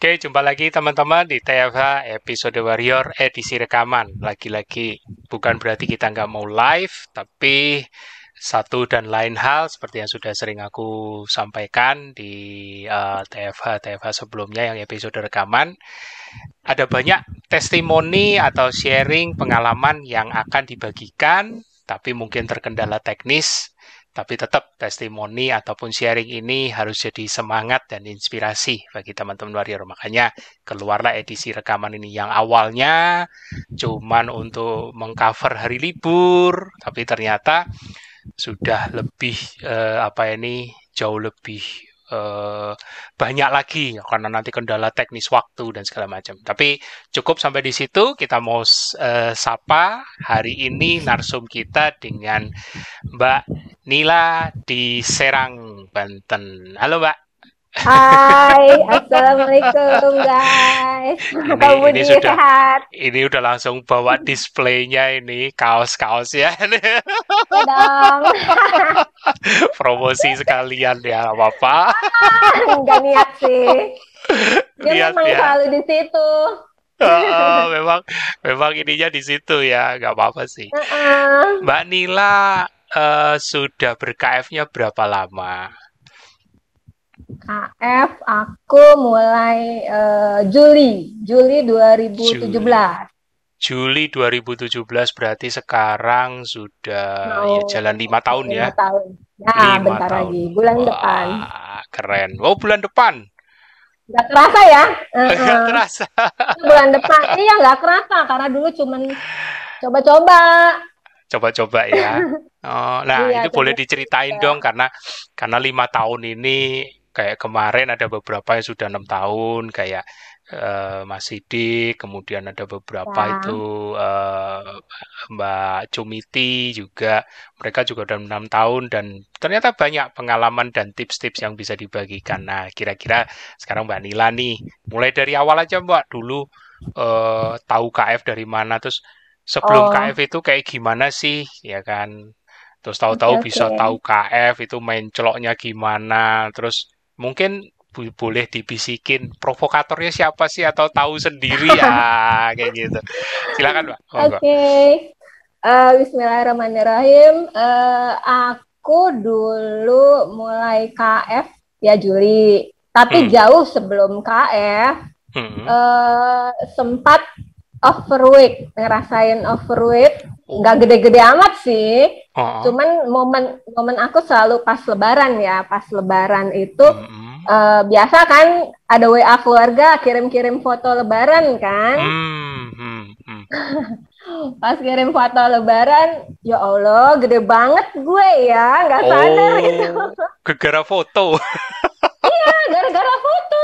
Oke, jumpa lagi teman-teman di TFH episode Warrior edisi rekaman. Lagi-lagi bukan berarti kita nggak mau live, tapi satu dan lain hal seperti yang sudah sering aku sampaikan di TFH sebelumnya yang episode rekaman. Ada banyak testimoni atau sharing pengalaman yang akan dibagikan, tapi mungkin terkendala teknis. Tapi tetap testimoni ataupun sharing ini harus jadi semangat dan inspirasi bagi teman-teman warrior. Makanya keluarlah edisi rekaman ini yang awalnya cuman untuk mengcover hari libur, tapi ternyata sudah lebih jauh lebih banyak lagi karena nanti kendala teknis waktu dan segala macam. Tapi cukup sampai di situ. Kita mau sapa hari ini narsum kita dengan Mbak Nila di Serang, Banten. Halo Mbak. Hai, assalamualaikum guys. Kamu Ini dia sudah sehat? ini udah langsung bawa displaynya ini kaos-kaos ya. Ya dong. Promosi sekalian ya, apa-apa. Enggak niat sih. Dia Lihat memang ya. selalu di situ. Memang memang ininya di situ ya, nggak apa-apa sih. Heeh. Mbak Nila sudah ber-KF-nya berapa lama? KF aku mulai Juli Juli. 2017. Juli 2017 berarti sekarang sudah Mau ya jalan 5 tahun ya. 5 tahun. Ya, lima bentar tahun. lagi, bulan depan. Wah, keren. Oh, bulan depan. Nggak kerasa ya? Nggak Heeh. terasa. Bulan depan. Iya, nggak kerasa karena dulu cuman coba-coba. Coba-coba ya. Oh, nah, Iya, itu boleh diceritain coba-coba. dong karena 5 tahun ini kayak kemarin ada beberapa yang sudah 6 tahun kayak Mas Sidik, kemudian ada beberapa itu Ya. Mbak Cumiti juga, mereka juga udah 6 tahun dan ternyata banyak pengalaman dan tips-tips yang bisa dibagikan. Nah, kira-kira sekarang Mbak Nila nih, mulai dari awal aja Mbak, dulu tahu KF dari mana, terus sebelum KF Oh, itu kayak gimana sih, ya kan? Terus oke tahu-tahu oke. bisa tahu KF itu main celoknya gimana, terus mungkin boleh dibisikin provokatornya siapa sih atau tahu sendiri ya kayak gitu. Silakan Mbak, monggo. Oke. Bismillahirrahmanirrahim. Aku dulu mulai KF ya Juli, tapi Hmm. jauh sebelum KF Hmm. eh, sempat overweight, ngerasain overweight. Nggak Oh. gede-gede amat sih. Oh. Cuman momen aku selalu pas Lebaran ya. Pas Lebaran itu Hmm. biasa kan ada WA keluarga kirim-kirim foto Lebaran kan. Hmm. Hmm. Hmm. Pas kirim foto lebaran, ya Allah, gede banget gue ya, nggak sadar gitu. Oh, gegara foto. Gara-gara foto,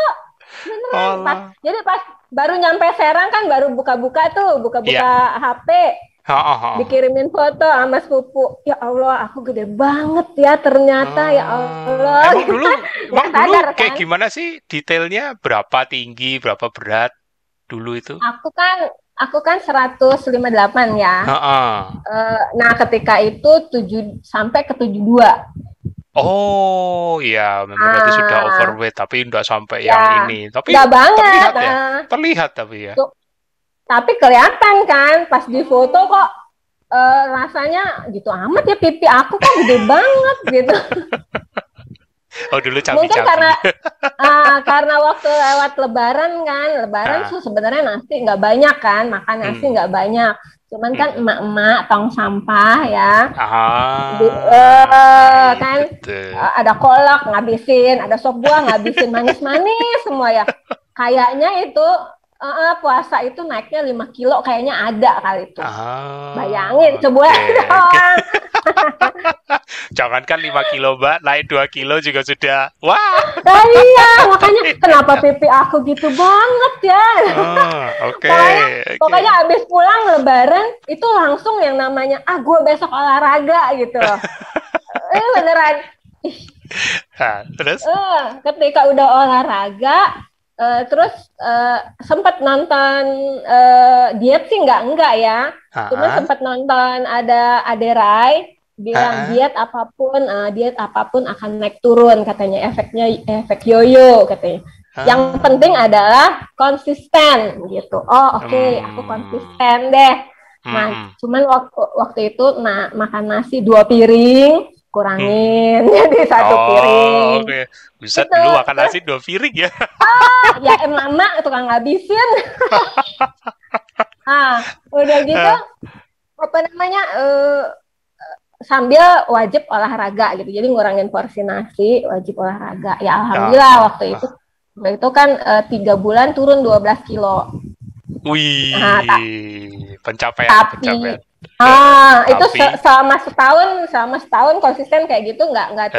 beneran. Allah. Jadi pas baru nyampe Serang kan baru buka-buka tuh, Iya. buka-buka HP, Ha, ha, ha. dikirimin foto sama sepupu. Ya Allah, aku gede banget ya ternyata, ya Allah. Emang dulu, Nggak emang dulu sadar kayak kan. gimana sih detailnya? Berapa tinggi, berapa berat dulu itu? Aku kan 158 ya. Ha. Nah, ketika itu 7 sampai ke 72. Oh, iya, memang berarti sudah Ah, overweight, tapi enggak sampai yang ya, ini. Tapi nggak banget. terlihat ya, terlihat tapi ya. Tapi kelihatan kan pas di foto kok rasanya gitu amat ya pipi aku kok gede banget gitu. Oh, dulu Mungkin cabi-cabi. karena waktu lewat Lebaran kan, Lebaran Ah, tuh sebenarnya nasi nggak banyak kan, makan nasi hmm, nggak banyak. Cuman kan hmm. emak-emak tong sampah ya, kan Itu tuh. ada kolak ngabisin, ada sop buah ngabisin, manis-manis semua ya. Kayaknya itu puasa itu naiknya 5 kilo kayaknya ada kali itu. Bayangin Oke, sebulan oke. doang. Jangankan 5 kilo, Mbak, naik 2 kilo juga sudah. Wah. Nah, iya, makanya kenapa pipi aku gitu banget ya. Oke, pokoknya oke. pokoknya abis pulang lebaran itu langsung yang namanya gue besok olahraga gitu loh. Beneran. Nah, terus? Ketika udah olahraga terus sempat nonton diet sih enggak ya. Cuman Ah, sempat nonton ada Aderai bilang ah, diet apapun akan naik turun katanya efek yoyo katanya. Yang penting adalah konsisten gitu. Oh oke, aku konsisten deh. Nah, cuman waktu itu makan nasi 2 piring, kurangin jadi 1 piring. Okay. Buset, dulu makan nasi 2 piring ya? Ya mama tukang ngabisin. Udah gitu, apa namanya, sambil wajib olahraga gitu. Jadi ngurangin porsi nasi, wajib olahraga. Ya alhamdulillah waktu itu kan 3 bulan turun 12 kilo. Wih, pencapaian. Itu selama setahun konsisten kayak gitu, nggak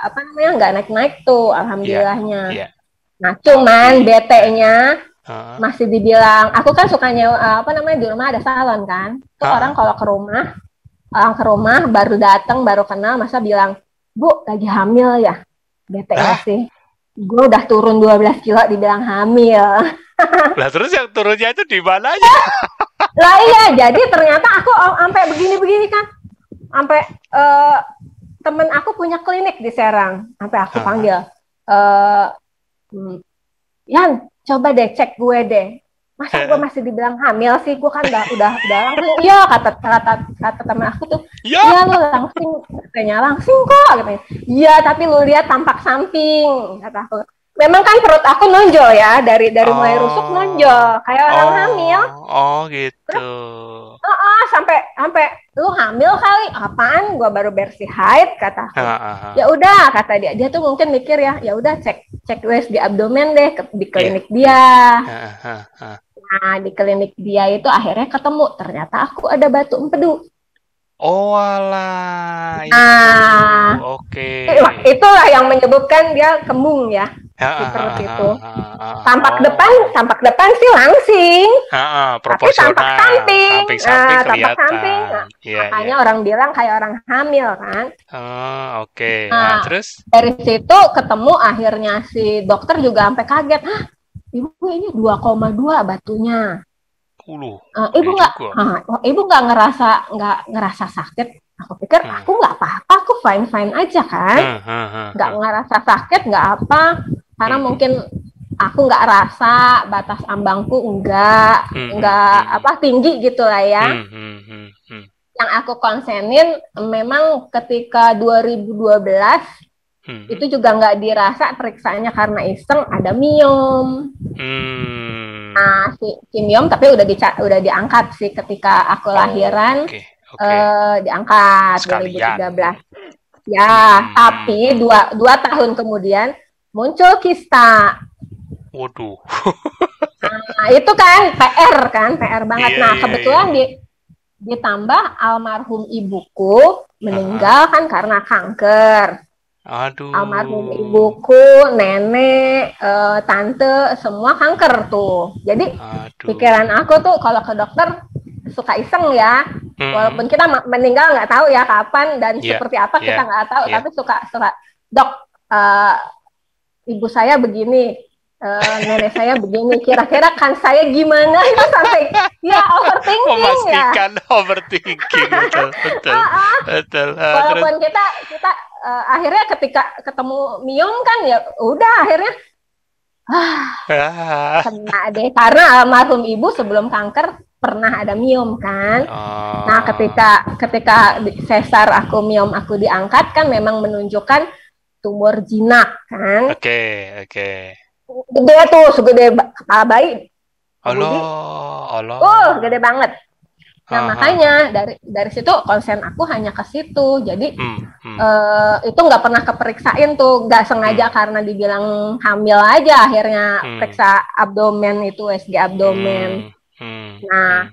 apa namanya, nggak naik tuh, alhamdulillahnya. Nah cuman BT-nya masih dibilang, aku kan sukanya apa namanya, di rumah ada salon kan, tuh orang kalau ke rumah baru datang baru kenal masa bilang, Bu lagi hamil ya, BT-nya sih. Gue udah turun 12 kilo dibilang hamil. Lah terus yang turunnya itu di mananya? Lah iya, jadi ternyata aku sampai begini-begini kan. Sampai temen aku punya klinik di Serang. Sampai aku panggil. Yan, coba deh cek gue deh. Masa gue masih dibilang hamil sih? Gue kan udah langsing. Iya, kata temen aku tuh. Iya lu langsing. Katanya langsing kok. Katanya. Iya, tapi lu lihat tampak samping. Kata aku. Memang kan perut aku nonjol ya, dari mulai rusuk nonjol kayak orang hamil. Oh gitu. Sampai lu hamil kali, apaan? Gua baru bersih haid, kata aku. Ya udah, kata dia tuh mungkin mikir ya udah cek USG abdomen deh di klinik dia. Nah di klinik dia itu akhirnya ketemu, ternyata aku ada batu empedu. Oh alah. Oke. Itulah yang menyebabkan dia kembung ya. Seperti itu. Tampak depan sih langsing. Tapi tampak samping kelihatan. Makanya orang bilang kayak orang hamil kan. Oke. Nah, terus dari situ ketemu, akhirnya si dokter juga sampai kaget. Ibu ini 2,2 batunya. Ibu nggak ngerasa sakit. Aku pikir aku nggak apa-apa, aku fine aja kan, nggak ngerasa sakit, nggak apa, karena mungkin aku nggak rasa batas ambangku nggak apa tinggi gitulah ya. Yang aku konsenin memang ketika 2012 itu juga nggak dirasa, periksanya karena iseng ada miom. Nah si miom tapi udah diangkat sih ketika aku lahiran. Diangkat sekalian. 2013 ya, tapi dua tahun kemudian muncul kista. Waduh. Nah itu kan PR banget. Kebetulan ditambah almarhum ibuku meninggal kan karena kanker. Aduh. Almarhum ibuku, nenek, tante semua kanker tuh. Jadi pikiran aku tuh kalau ke dokter suka iseng ya, walaupun kita meninggal nggak tahu ya kapan dan seperti apa kita nggak tahu, tapi suka dok, ibu saya begini, nenek saya begini, kira-kira kan saya gimana, itu sampai ya overthinking. Memastikan overthinking, betul. Walaupun kita akhirnya ketika ketemu miom kan ya udah akhirnya kena deh, karena almarhum ibu sebelum kanker pernah ada miom kan. Nah ketika sesar miom aku diangkat kan memang menunjukkan tumor jinak kan. Oke. Gede tuh, segede kepala bayi. Gede banget. Nah makanya dari situ konsen aku hanya ke situ. Jadi itu nggak pernah keperiksain tuh, nggak sengaja karena dibilang hamil aja akhirnya periksa abdomen itu, USG abdomen. Nah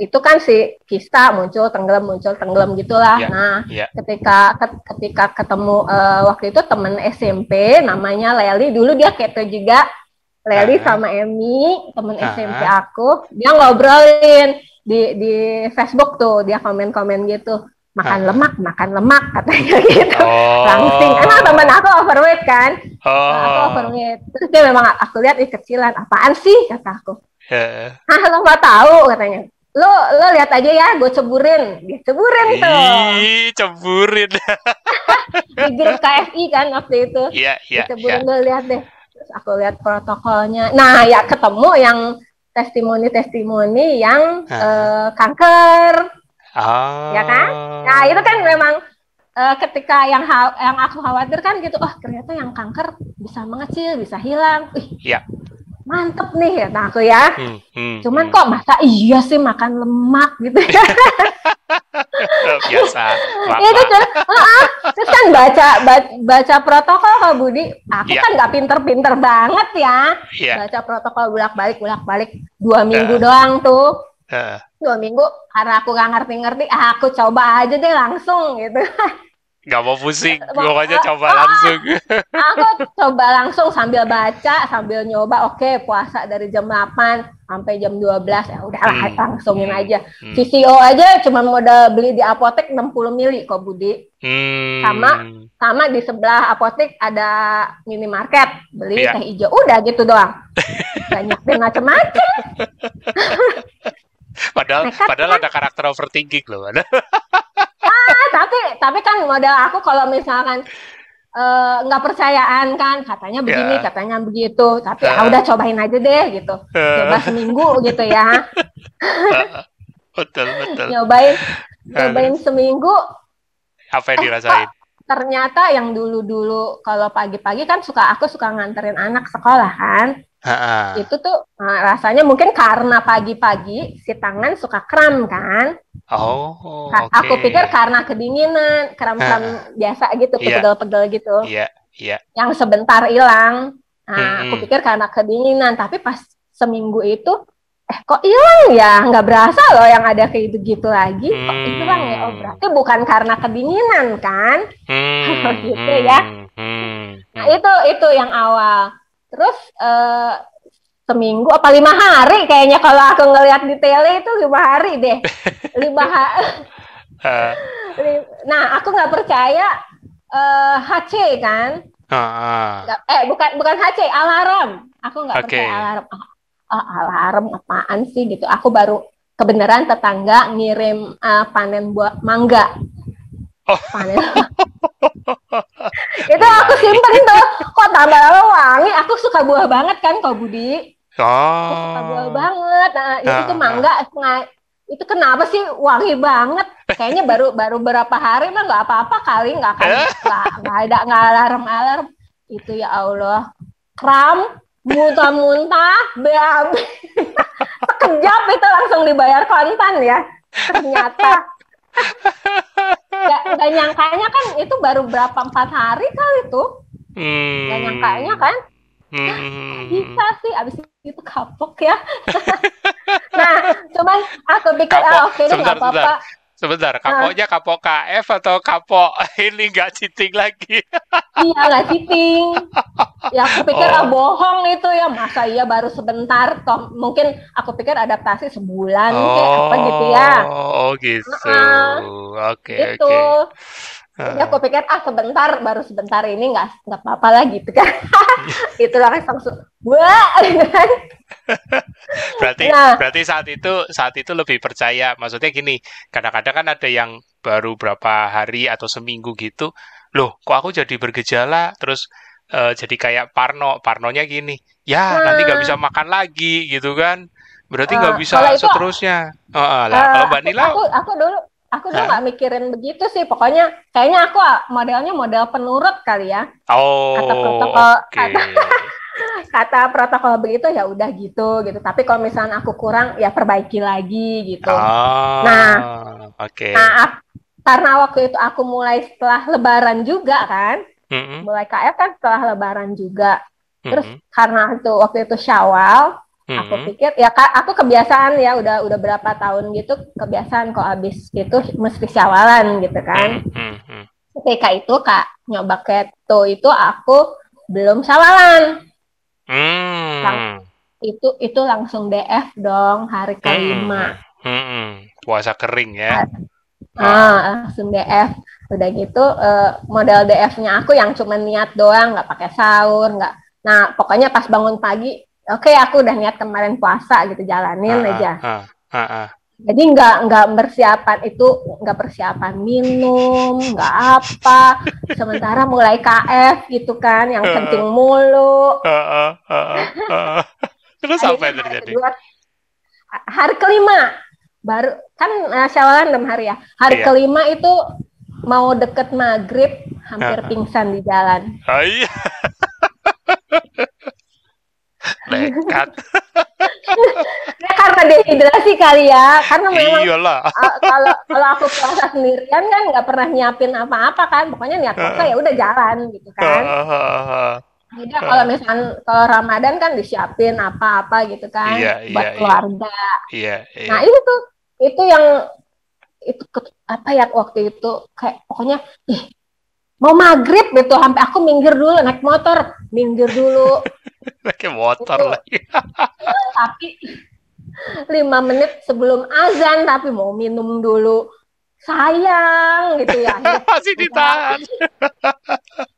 itu kan si kista muncul tenggelam gitulah. Ketika ketemu waktu itu temen SMP namanya Leli, dulu dia keto juga, Leli sama Emi, temen SMP aku, dia ngobrolin di Facebook tuh, dia komen gitu, makan lemak katanya gitu. Langsing, emang temen aku overweight kan. Aku overweight, terus dia memang aku lihat kecilan, apaan sih kata aku. Lo nggak tahu katanya, lo lihat aja ya, gue ceburin tuh. Ceburin di grup KFI kan waktu itu. Ceburin, lo lihat deh. aku lihat protokolnya. Nah, ya ketemu yang testimoni yang kanker. Ya kan? Nah, itu kan memang ketika yang aku khawatir kan gitu, ternyata yang kanker bisa mengecil, bisa hilang. Ya. Mantep nih, kata aku ya. Cuman kok masa iya sih makan lemak gitu ya. Biasa. Itu tuh, terus kan baca protokol Kak Budi. Aku kan nggak pinter-pinter banget ya. Baca protokol bolak-balik 2 minggu doang tuh. 2 minggu karena aku nggak ngerti-ngerti, aku coba aja deh langsung gitu. Gak mau pusing, pokoknya coba langsung. Aku coba langsung sambil baca, sambil nyoba. Oke, puasa dari jam 8 sampai jam 12, ya udahlah langsungin aja. VCO aja cuma modal beli di apotek 60 mili kok Budi. Sama di sebelah apotek ada minimarket, beli teh hijau, udah gitu doang. Banyak macam-macam. Padahal ada karakter overthinking loh. Tapi kan modal aku kalau misalkan nggak percayaan kan, katanya begini, katanya begitu, tapi udah cobain aja deh gitu, coba seminggu gitu ya. Betul. Nyobain seminggu. Apa yang dirasain? Ternyata yang dulu kalau pagi-pagi kan aku suka nganterin anak sekolah kan. Itu tuh rasanya mungkin karena pagi-pagi si tangan suka kram kan. Aku pikir karena kedinginan, kram-kram biasa gitu, pegel-pegel gitu. Yang sebentar hilang. Aku pikir karena kedinginan, tapi pas seminggu itu kok hilang ya, nggak berasa loh yang ada kayak gitu lagi, kok hilang ya, berarti bukan karena kedinginan kan. Gitu ya. Nah itu yang awal. Terus seminggu apa 5 hari kayaknya kalau aku ngelihat di tele itu 5 hari deh. 5 hari. Nah, aku nggak percaya HC kan. Bukan HC, alarm. Aku nggak percaya alarm. Alarm apaan sih gitu. Aku baru kebenaran tetangga ngirim panen buah mangga. Panen. Itu aku simpen tuh. Kok tambah lama wangi. Aku suka buah banget kan Kak Budi. Aku suka buah banget. Nah, itu mangga. Itu kenapa sih wangi banget? Kayaknya baru berapa hari mah nggak apa-apa kali, nggak ada alarm. Itu ya Allah. Kram, muntah-muntah, sekejap itu langsung dibayar kontan ya. Ternyata. Gak nyangkanya kan itu baru berapa 4 hari kali tuh. Gak nyangkanya kan. Bisa sih, abis itu kapok ya. Nah, cuman aku pikir oke deh nggak apa-apa. Sebentar, kapoknya kapok KF atau kapok ini nggak cheating lagi? Iya, nggak cheating. Ya aku pikir bohong itu ya, masa iya baru sebentar, toh mungkin aku pikir adaptasi sebulan kayak apa gitu ya. Gitu. Oke. Ya aku pikir baru sebentar ini nggak apa-apa lah gitu kan. Itulah langsung berarti saat itu lebih percaya. Maksudnya gini, kadang-kadang kan ada yang baru berapa hari atau seminggu gitu, loh kok aku jadi bergejala, terus jadi kayak parnonya gini, nanti nggak bisa makan lagi gitu kan, berarti nggak bisa seterusnya. Kalau Mbak Nila, aku dulu nggak mikirin begitu sih, pokoknya kayaknya aku modelnya model penurut kali ya. Kata protokol begitu ya udah gitu. Tapi kalau misalnya aku kurang ya perbaiki lagi gitu. Karena waktu itu aku mulai setelah Lebaran juga kan, mulai KF kan setelah Lebaran juga. Terus karena itu waktu itu Syawal, aku pikir ya aku kebiasaan ya udah berapa tahun gitu kebiasaan kok abis itu mesti Syawalan gitu kan. Ketika itu Kak nyoba keto itu aku belum Syawalan. Itu langsung DF dong hari kelima. Puasa kering ya. Langsung DF. Udah gitu model DF-nya aku yang cuma niat doang, nggak pakai sahur, nggak. Nah pokoknya pas bangun pagi, oke, aku udah niat kemarin puasa gitu, jalanin aja. Jadi nggak persiapan itu, nggak persiapan minum, nggak apa. Sementara mulai KF gitu kan, yang kencing mulu. Terus apa yang terjadi? Hari kelima baru kan Syawalan 6 hari ya. Hari kelima itu mau deket maghrib, hampir pingsan di jalan. Oh iya. Nekat. Ya karena dehidrasi kali ya, karena memang kalau aku puasa sendirian kan nggak pernah nyiapin apa-apa kan, pokoknya niat puasa ya udah jalan gitu kan. Beda kalau misalnya kalau Ramadan kan disiapin apa-apa gitu kan, buat keluarga. Nah itu yang itu apa ya waktu itu kayak pokoknya mau maghrib gitu, sampai aku minggir dulu naik motor, pakai motor lagi. Tapi 5 menit sebelum azan, tapi mau minum dulu, sayang gitu ya. Masih ditahan.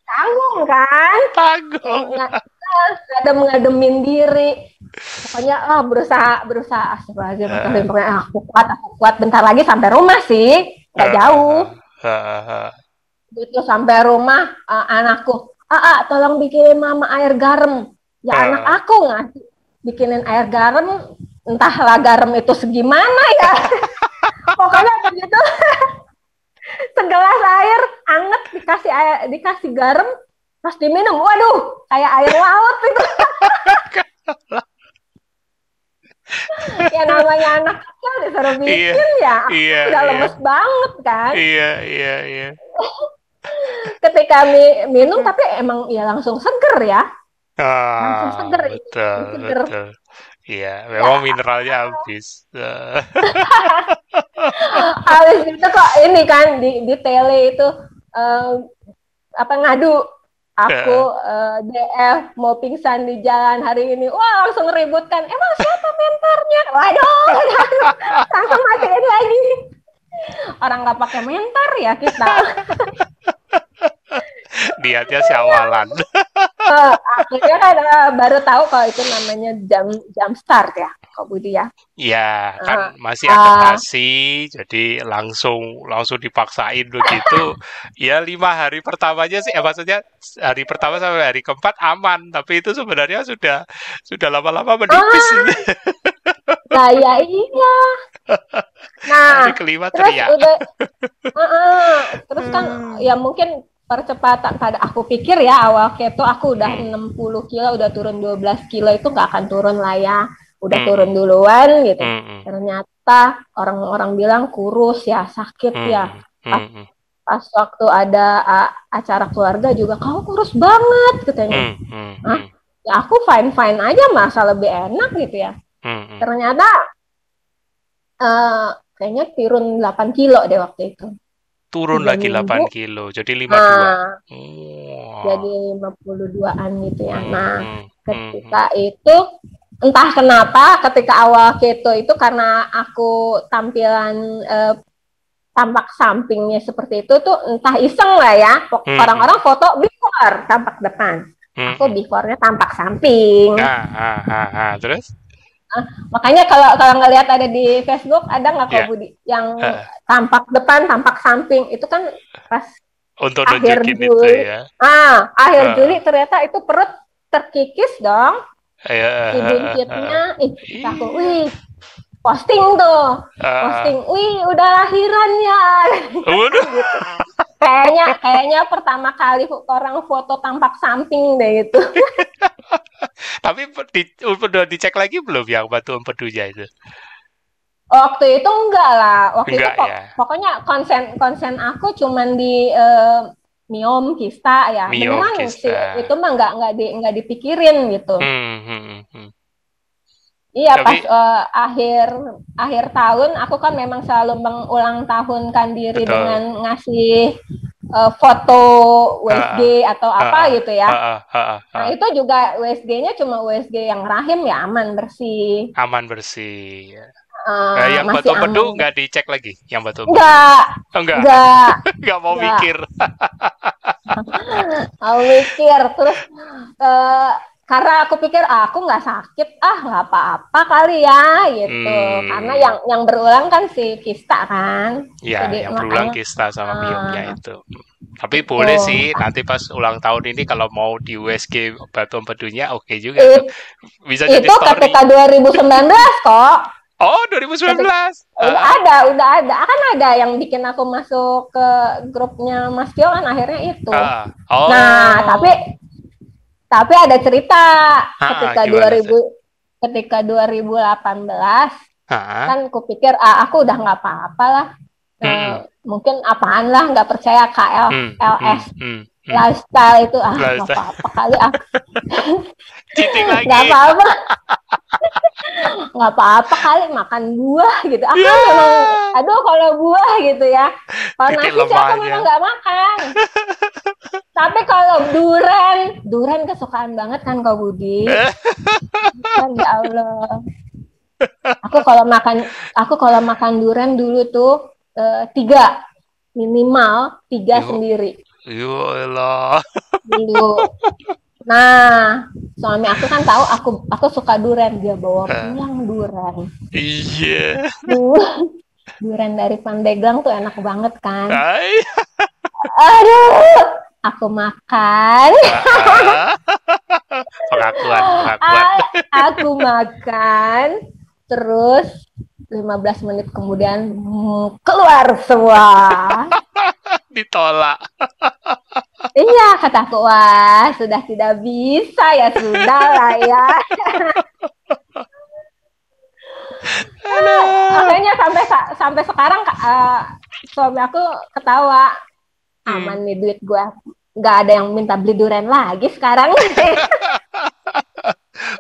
Tanggung kan? Tanggung. Ngadem-ngademin diri. Pokoknya berusaha astagfirullahaladzim. Pokoknya aku kuat. Bentar lagi sampai rumah sih, nggak jauh. Gitu sampai rumah, anakku, tolong bikinin mama air garam. Ya anak aku ngasih bikinin air garam, entahlah garam itu segimana ya. Pokoknya begitu. Segelas air anget dikasih garam, pas diminum, waduh, kayak air laut itu. Ya namanya anak kecil disuruh bikin udah lemes banget kan. Iya. Ketika minum tapi emang ya langsung seger ya. Langsung seger. Betul. Iya, memang mineralnya habis. Habis itu kok ini kan di tele itu ngadu aku DF mau pingsan di jalan hari ini. Wah, langsung ributkan. Emang siapa mentornya? Waduh, langsung matiin lagi. Orang nggak pakai mentor ya kita. Niatnya Syawalan. Akhirnya kan baru tahu kalau itu namanya jam start ya, Kak Budi ya. Iya, kan masih adaptasi, jadi langsung dipaksain begitu. Ya 5 hari pertamanya sih, maksudnya hari pertama sampai hari keempat aman, tapi itu sebenarnya sudah lama-lama menipis. Nah ya iya. Nah hari kelima terus terus kan ya mungkin percepatan pada aku pikir ya awal keto aku udah 60 kilo, udah turun 12 kilo itu nggak akan turun lah ya, udah turun duluan gitu. Ternyata orang-orang bilang kurus ya, sakit ya. Pas waktu ada acara keluarga juga, kamu kurus banget katanya. Ya aku fine aja, masa lebih enak gitu ya. Ternyata kayaknya turun 8 kilo deh waktu itu. Turun lagi 8 kilo, jadi 52. Jadi 52-an gitu ya. Nah, ketika itu entah kenapa ketika awal keto itu karena aku tampilan tampak sampingnya seperti itu tuh entah iseng lah ya. Orang-orang foto before tampak depan. Aku before-nya tampak samping. Terus? Makanya kalau ngelihat ada di Facebook, ada nggak Kak Budi yang tampak depan, tampak samping, itu kan pas untuk akhir Juli itu ya. Akhir Juli ternyata itu perut terkikis dong. Si buncitnya, aku, wih, posting tuh, wih udah lahiran ya. Gitu. Kayaknya pertama kali orang foto tampak samping deh itu. Tapi udah dicek lagi belum yang batu empedunya itu? Waktu itu enggak lah. Waktu itu pokoknya konsen aku cuman di miom kista ya. Beneran sih itu mah nggak dipikirin gitu. Iya. Tapi, pas akhir tahun aku kan memang selalu mengulang tahunkan diri dengan ngasih foto USG atau apa gitu ya. Nah itu juga USG-nya cuma USG yang rahim ya, aman bersih. Yang batu empedu nggak dicek lagi, yang batu empedu? Nggak mau mikir. Mau mikir terus karena aku pikir aku nggak sakit, nggak apa-apa kali ya gitu. Karena yang berulang kan si Kista kan. Ya, jadi yang berulang makanya Kista sama Miumnya itu. Tapi boleh sih nanti pas ulang tahun ini kalau mau di USG Batu Empedunya oke juga tuh. Bisa jadi itu story. ketika 2019 kok. Oh, 2019. Udah ada. Kan ada yang bikin aku masuk ke grupnya Mas Tio kan akhirnya itu. Nah, tapi ada cerita ketika 2018 kan aku pikir aku udah nggak apa-apa lah. Mungkin apaan lah, nggak percaya KLS lifestyle itu nggak apa-apa kali cheating lagi. Nggak apa-apa. Nggak apa-apa kali makan buah gitu. Aku memang aduh kalau buah gitu ya. Kalau nasi aku memang nggak makan. Tapi kalau durian kesukaan banget kan Kak Budi. Kan ya Allah. Aku kalau makan durian dulu tuh 3 minimal 3 sendiri. Yolah. Dulu. Nah, suami aku kan tahu aku suka durian, dia bawa pulang durian. Iya. Durian dari Pandeglang tuh enak banget kan. Aduh, aku makan. Pengakuan. Aku makan, terus 15 menit kemudian keluar semua. Ditolak. Iya, kataku, wah sudah tidak bisa ya, sudah lah ya. Makanya sampai sekarang suami aku ketawa, aman nih duit gue, nggak ada yang minta beli durian lagi sekarang.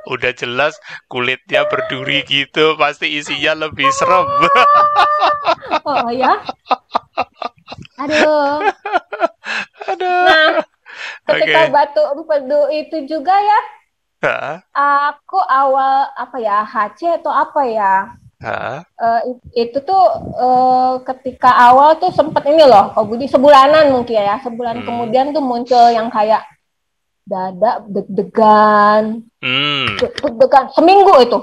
Udah jelas kulitnya berduri gitu, pasti isinya lebih serem. Oh ya. Aduh. Nah, ketika Batu Empedu itu juga ya, aku awal HC atau apa ya, itu tuh ketika awal tuh sempet ini loh, Kak Budi, sebulanan mungkin ya, sebulan kemudian tuh muncul yang kayak dada deg-degan, seminggu itu,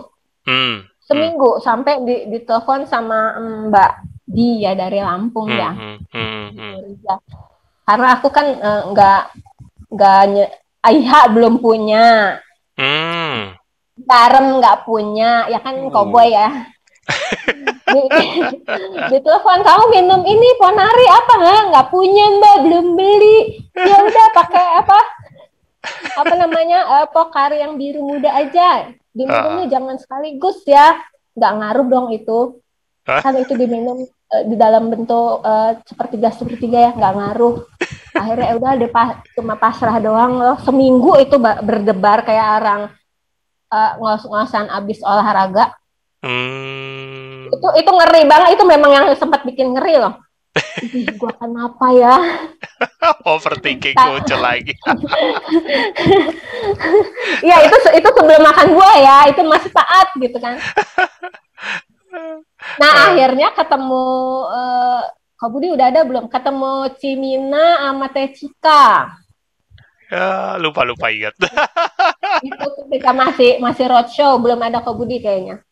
seminggu sampai ditelepon sama Mbak Di ya dari Lampung ya. Karena aku kan IH belum punya, garam nggak punya, ya kan Cowboy ya. Ditelepon, kamu minum ini Ponari apa nggak punya Mbak, belum beli. Ya udah pakai apa namanya Pokari yang biru muda aja, diminumnya jangan sekaligus ya, nggak ngaruh dong itu. Kan itu diminum di dalam bentuk sepertiga ya, nggak ngaruh. Akhirnya udah cuma pasrah doang loh. Seminggu itu berdebar kayak orang ngos-ngosan abis olahraga. Itu ngeri banget, itu memang yang sempat bikin ngeri loh. Gua kenapa ya? Overthinking muncul lagi. Iya, itu sebelum makan buah ya, itu masih taat gitu kan. Nah, akhirnya ketemu Kak Budi udah ada belum? Ketemu Cimina sama Teh Cika. Ya, lupa ingat. Itu ketika masih roadshow, belum ada Kak Budi kayaknya.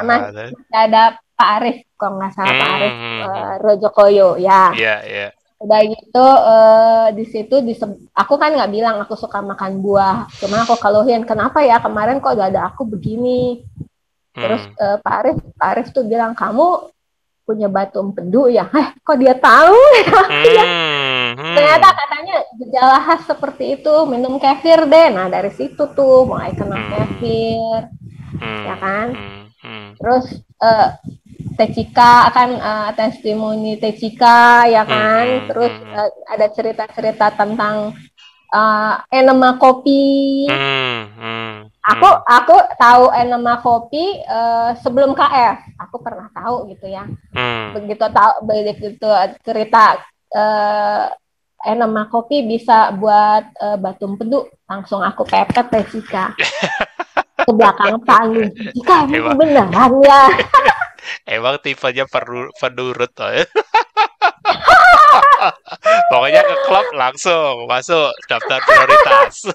Masih ada Pak Arif, kalau nggak salah Pak Arif Rojokoyo ya. Iya. Udah gitu di situ aku kan nggak bilang aku suka makan buah, cuma aku keluhin kenapa ya kemarin kok gak ada aku begini. Terus Pak Arif tuh bilang, kamu punya Batu Empedu ya? Kok dia tahu? Ternyata katanya gejala khas seperti itu, minum kefir deh. Nah dari situ tuh mulai kena kefir, ya kan? Terus Teh Cika kan testimoni Teh Cika ya kan. Terus ada cerita-cerita tentang enema kopi. Aku tahu enema kopi sebelum KF. Aku pernah tahu gitu ya. Begitu cerita enema kopi bisa buat Batu Empedu, langsung aku pepet Teh Cika ke belakang panggung. Cika emang beneran ya. Emang tipenya penurut ya. Pokoknya ke klub langsung masuk daftar prioritas.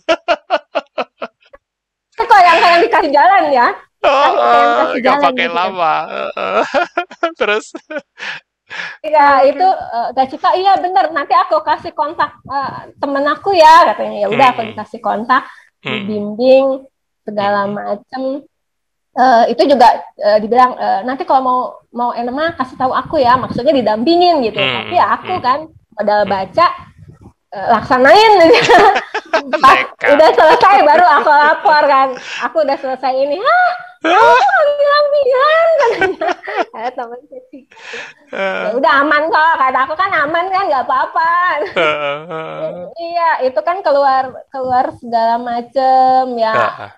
kasih jalan ya. Kan yang kasih Nggak jalan pakai gitu kan. lama. Terus? Iya itu Kak Cika, iya bener, nanti aku kasih kontak temen aku ya katanya. Ya udah aku dikasih kontak, dibimbing segala macem. Itu juga dibilang nanti kalau mau enema kasih tahu aku ya, maksudnya didampingin gitu. Tapi ya aku kan modal baca laksanain gitu. Pas udah selesai baru aku lapor kan, aku udah selesai ini. Kamu kok bilang-bilang katanya temen kecil. Ya udah aman kok, kata aku kan aman kan, nggak apa-apa. Iya itu kan keluar segala macem ya,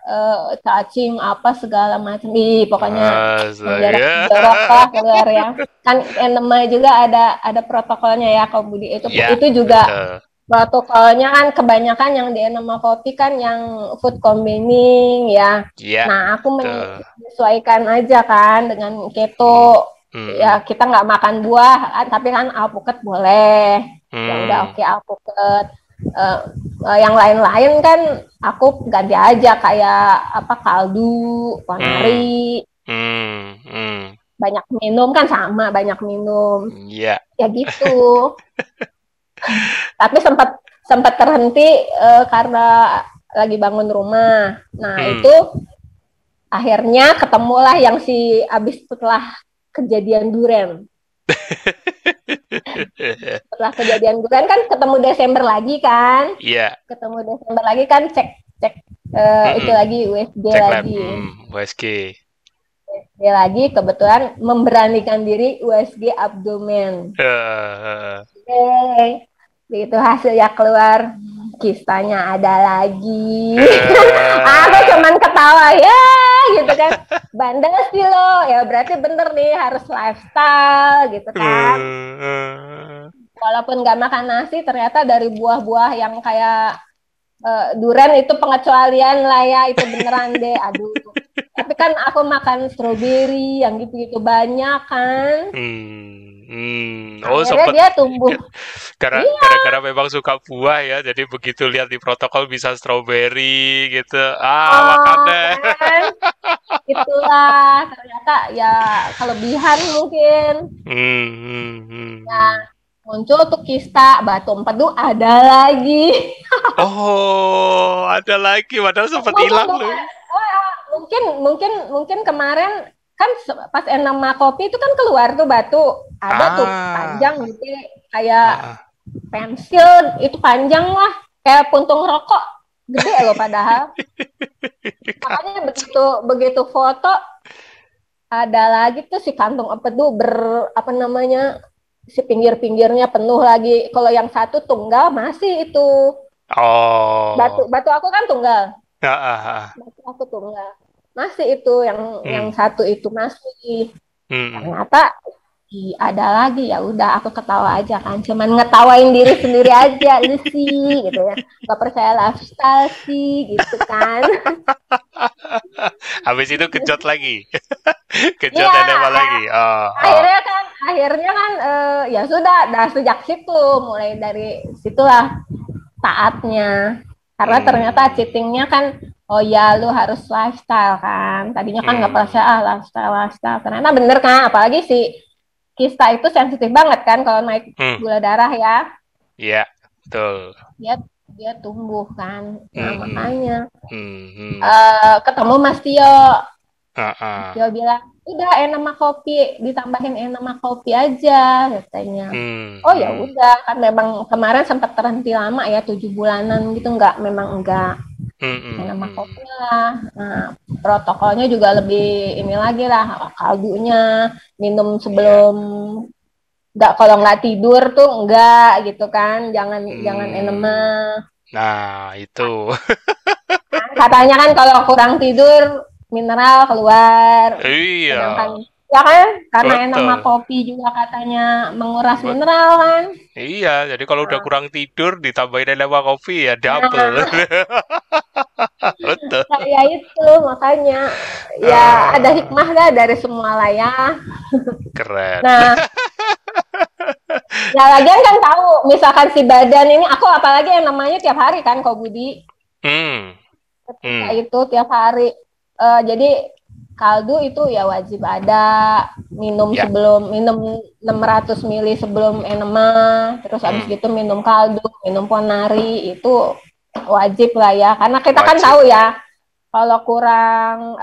cacing apa segala macem, pokoknya jorok lah keluar ya. Kan enema juga ada protokolnya ya kalau Budi, itu juga protokolnya kan kebanyakan yang di enema kopi kan yang food combining ya. Nah aku menyesuaikan aja kan dengan keto. Ya kita nggak makan buah, tapi kan alpukat boleh. Ya udah oke, alpukat. Yang lain-lain kan aku ganti aja kayak apa kaldu, ponari. Banyak minum kan sama, banyak minum. Ya gitu. Tapi sempat terhenti karena lagi bangun rumah. Nah itu akhirnya ketemulah yang si abis setelah kejadian duren. Setelah kejadian duren kan ketemu Desember lagi kan? Iya. Ketemu Desember lagi kan cek itu lagi USG lagi. USG. USG lagi kebetulan memberanikan diri USG abdomen. Begitu hasilnya keluar, kistanya ada lagi. Aku cuman ketawa ya gitu kan. Bandel sih lo, ya berarti bener nih harus lifestyle gitu kan. Walaupun nggak makan nasi, ternyata dari buah-buah yang kayak durian itu pengecualian lah ya, itu beneran deh. Aduh. Tapi kan aku makan stroberi yang gitu-gitu banyak kan. Akhirnya dia tumbuh. Gara-gara memang suka buah ya, jadi begitu lihat di protokol bisa stroberi gitu. Makan deh. Kan? Itulah ternyata ya kelebihan mungkin. Nah, muncul tuh kista batu empedu ada lagi. Ada lagi, padahal sempat hilang loh. Mungkin kemarin kan pas enema kopi itu kan keluar tuh batu, ada tuh panjang gitu kayak pensil, itu panjang lah kayak puntung rokok, gede loh padahal. Makanya begitu foto ada lagi tuh si kantung empedu si pinggir-pinggirnya penuh lagi. Kalau yang satu tunggal masih itu. Batu aku kan tunggal. Batu aku tunggal. Masih itu yang satu itu masih. Ternyata ada lagi, ya udah aku ketawa aja kan, cuman ngetawain diri sendiri aja lu sih gitu ya, nggak percaya lifestyle sih gitu kan. Habis itu kejot lagi. Kejot enema lagi. Akhirnya kan ya sudah, sejak situ mulai dari situlah taatnya, karena ternyata cheatingnya kan oh ya lu harus lifestyle kan, tadinya kan nggak percaya lifestyle, ternyata bener kan, apalagi si kista itu sensitif banget kan kalau naik gula darah ya. Iya, betul. Dia tumbuh kan. Nah, makanya ketemu Mas Tio. Tio bilang, udah enema kopi, ditambahin enema kopi aja katanya. Oh ya udah, kan memang kemarin sempat terhenti lama ya, 7 bulanan gitu, memang enggak. Enema kopi lah. Nah, protokolnya juga lebih ini lagi lah, kaldunya minum sebelum kalau nggak tidur tuh enggak gitu kan, jangan enema. Nah itu katanya kan kalau kurang tidur mineral keluar. Iya. Ya kan, karena enema kopi juga katanya menguras mineral kan. Iya, jadi kalau udah kurang tidur ditambahin enema kopi ya double. Betul. Ya itu makanya ya ada hikmah dah dari semua lah ya. Keren. Nah, ya lagian kan tahu, misalkan si badan ini, aku apalagi yang namanya tiap hari kan kok Budi. Ketika itu tiap hari Jadi kaldu itu ya wajib ada, minum sebelum minum 600 ml sebelum enema, terus habis gitu minum kaldu, minum ponari itu wajib lah ya, karena kita kan tahu ya kalau kurang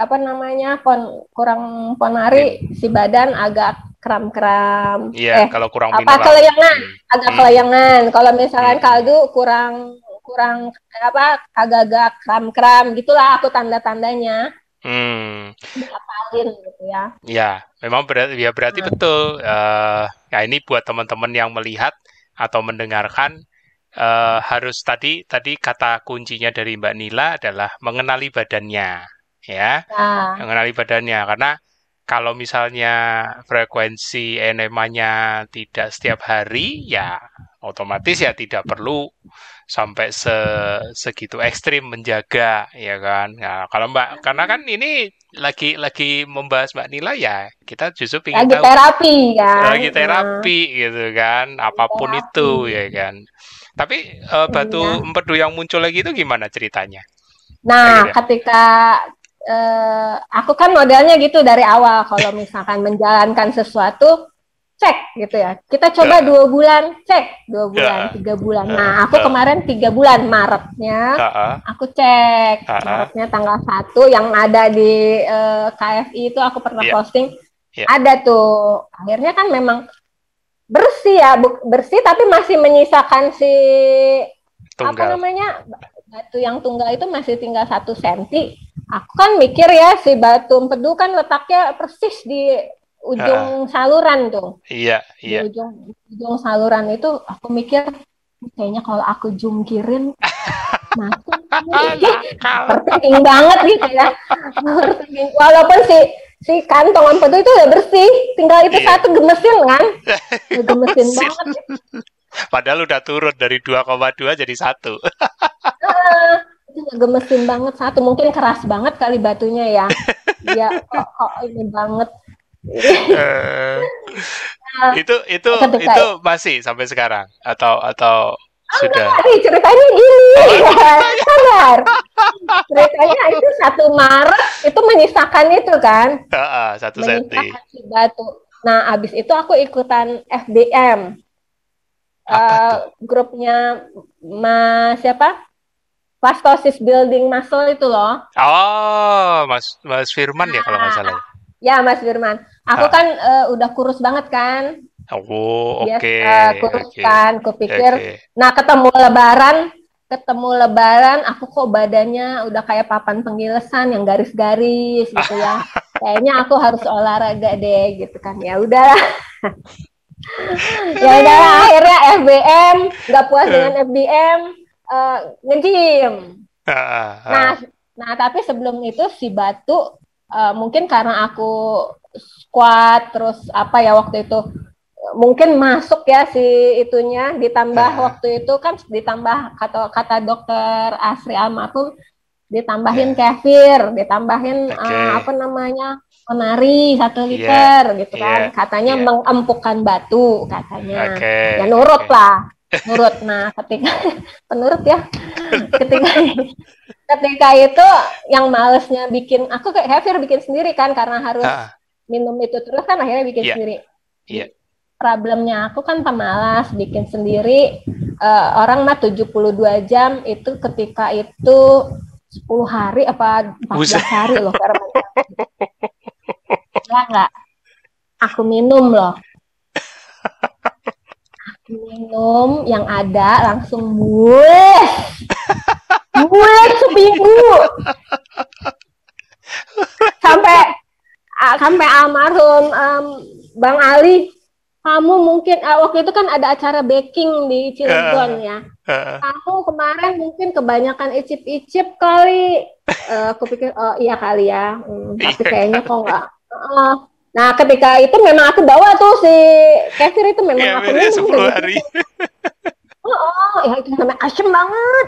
kurang ponari si badan agak kram-kram. Kalau kurang kelayangan, agak kelayangan. Kalau misalkan kaldu kurang agak-agak kram-kram gitulah aku tanda-tandanya. Diapalin gitu ya. Ya, memang berarti betul. Ya ini buat teman-teman yang melihat atau mendengarkan harus tadi kata kuncinya dari Mbak Nila adalah mengenali badannya, ya. Mengenali badannya, karena kalau misalnya frekuensi enemanya tidak setiap hari, ya otomatis ya tidak perlu sampai segitu ekstrim menjaga, ya kan. Nah, kalau karena kan ini lagi membahas Mbak Nila ya, kita justru ingin tahu terapi kan. Lagi terapi gitu kan, apapun itu ya kan. Tapi batu empedu yang muncul lagi itu gimana ceritanya? Nah, ketika aku kan modelnya gitu dari awal, kalau misalkan menjalankan sesuatu cek gitu ya, kita coba 2 bulan, cek 2 bulan, 3 bulan. Nah, aku kemarin 3 bulan, Maretnya aku cek, Maretnya tanggal 1 yang ada di KFI itu aku pernah posting, ada tuh. Akhirnya kan memang bersih ya, bersih tapi masih menyisakan si tunggal. Batu yang tunggal itu masih tinggal 1 senti. Aku kan mikir ya, si batu empedu kan letaknya persis di ujung saluran tuh. Iya. Di ujung saluran itu aku mikir kayaknya kalau aku jungkirin masuk. Tertengking banget gitu ya. Walaupun si kantong empedu itu udah bersih, tinggal itu satu gemesin kan. Gemesin banget. Padahal udah turun dari 2,2 jadi 1. Itu gemesin banget satu, mungkin keras banget kali batunya ya. Ya kok ini banget. Itu masih sampai sekarang atau sudah? Ceritanya gini, sabar. Ceritanya itu 1 Maret itu menyisakan itu kan, 1 senti. Si batu. Nah, abis itu aku ikutan FBM. Grupnya Mas siapa? Fastosis Building Muscle itu loh. Oh, Mas Firman ya kalau nggak salah. Ya, Mas Firman. Aku kan udah kurus banget kan. Oh, oke. Kurus kan, kupikir. Nah, ketemu lebaran, aku kok badannya udah kayak papan penggilesan yang garis-garis gitu ya. Kayaknya aku harus olahraga deh gitu kan. Ya udahlah. Akhirnya FBM, nggak puas dengan FBM, nge-gym. Nah, tapi sebelum itu si batu mungkin karena aku squat terus waktu itu mungkin masuk ya si itunya, ditambah waktu itu kan ditambah kata dokter Asri almarhum, ditambahin kefir, ditambahin ponari 1 liter gitu kan, katanya mengempukkan batu katanya. Ya nurut. Nah, ketika itu yang malesnya bikin aku kayak kefir bikin sendiri kan, karena harus minum itu terus kan, akhirnya bikin sendiri. Problemnya aku kan pemalas, bikin sendiri. Orang mah 72 jam itu, ketika itu 10 hari apa 14 hari loh enggak. Aku minum loh. Aku minum yang ada langsung bulet seminggu. Sampai almarhum Bang Ali, kamu mungkin waktu itu kan ada acara baking di Cilegon ya. Kamu kemarin mungkin kebanyakan icip-icip kali. Aku pikir iya kali ya. Tapi kayaknya kok enggak. Nah, ketika itu memang aku bawa tuh si kefir itu, memang aku minum 10 hari. Ya itu sampai asem banget.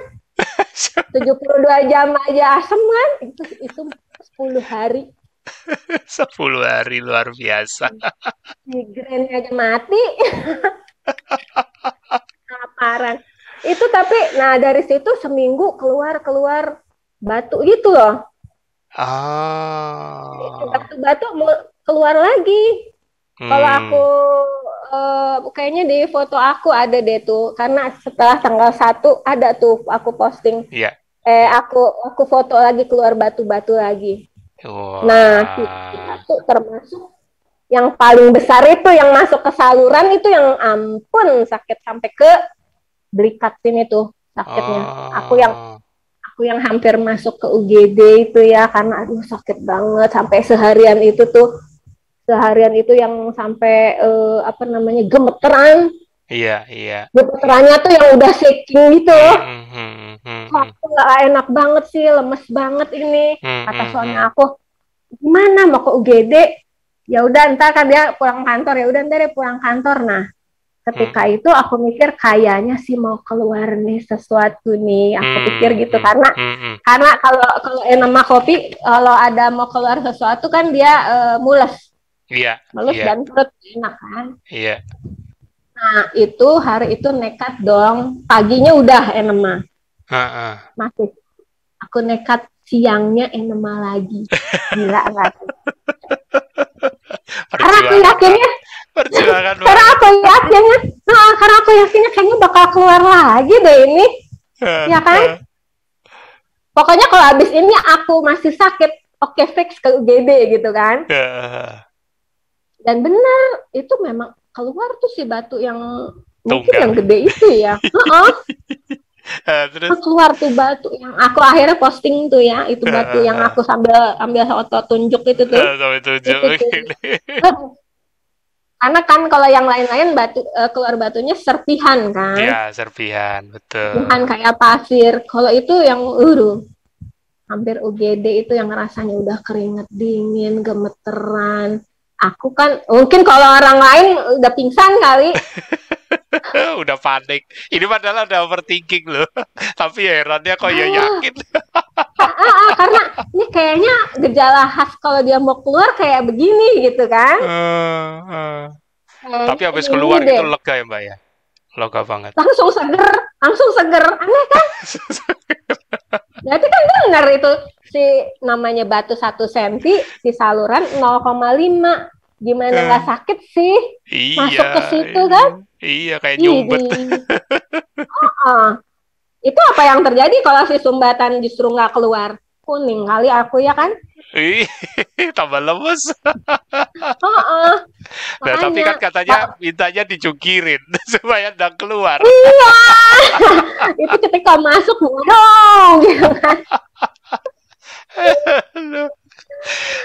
72 jam aja asem kan. Itu 10 hari. 10 hari luar biasa. Migrain aja mati. Kelaparan. Itu tapi, nah dari situ seminggu keluar batu gitu loh. Batu-batu mau keluar lagi. Kalau aku kayaknya di foto aku ada deh tuh, karena setelah tanggal 1 ada tuh aku posting. Iya. Aku foto lagi keluar batu-batu lagi. Wah. Nah, itu termasuk yang paling besar itu yang masuk ke saluran itu yang ampun sakit sampai ke belikat sini tuh sakitnya. Aku yang hampir masuk ke UGD itu ya, karena aduh sakit banget sampai seharian itu yang sampai gemeteran. Iya. Gemeterannya tuh yang udah shaking gitu. Aku nggak enak banget sih, lemes banget ini. Kata suami aku, gimana mau ke UGD? Ya udah ntar kan dia pulang kantor, ya udah ntar dia pulang kantor. Nah, ketika itu aku mikir kayaknya sih mau keluar nih sesuatu nih, aku pikir gitu karena kalau enema kopi kalau ada mau keluar sesuatu kan dia mules. Mulus dan perut enak kan. Nah, itu hari itu nekat dong. Paginya udah enema. Masih. Aku nekat siangnya enema lagi. Gila nggak? Karena aku yakinnya kayaknya bakal keluar lagi deh ini. Ya kan? Pokoknya kalau abis ini aku masih sakit, oke fix ke UGD gitu kan. Dan benar, itu memang keluar tuh si batu yang mungkin yang gede itu ya. Terus keluar tuh batu yang aku akhirnya posting tuh ya, itu batu yang aku sambil ambil foto tunjuk itu tuh. Karena kan kalau yang lain-lain batu keluar batunya serpihan kan. Iya, serpihan, betul. Serpihan kayak pasir. Kalau itu yang hampir UGD itu yang rasanya udah keringet dingin, gemeteran. Aku kan mungkin kalau orang lain udah pingsan kali. Udah panik. Ini padahal ada overthinking loh. Tapi herannya kok ya yakin. Karena ini kayaknya gejala khas kalau dia mau keluar kayak begini gitu kan. Tapi habis keluar itu lega ya Mbak ya? Lega banget. Langsung seger. Aneh kan? Berarti kan benar itu si namanya batu 1 cm, si saluran 0,5. Gimana nggak sakit sih? Masuk ke situ kan? Iya, kayak nyumbet. Itu apa yang terjadi kalau si sumbatan justru nggak keluar? Kuning kali aku ya kan? Tambah lemes. Nah, tapi kan katanya mintanya dicukirin supaya nggak keluar. Iya. Itu ketika masuk dong gitu kan.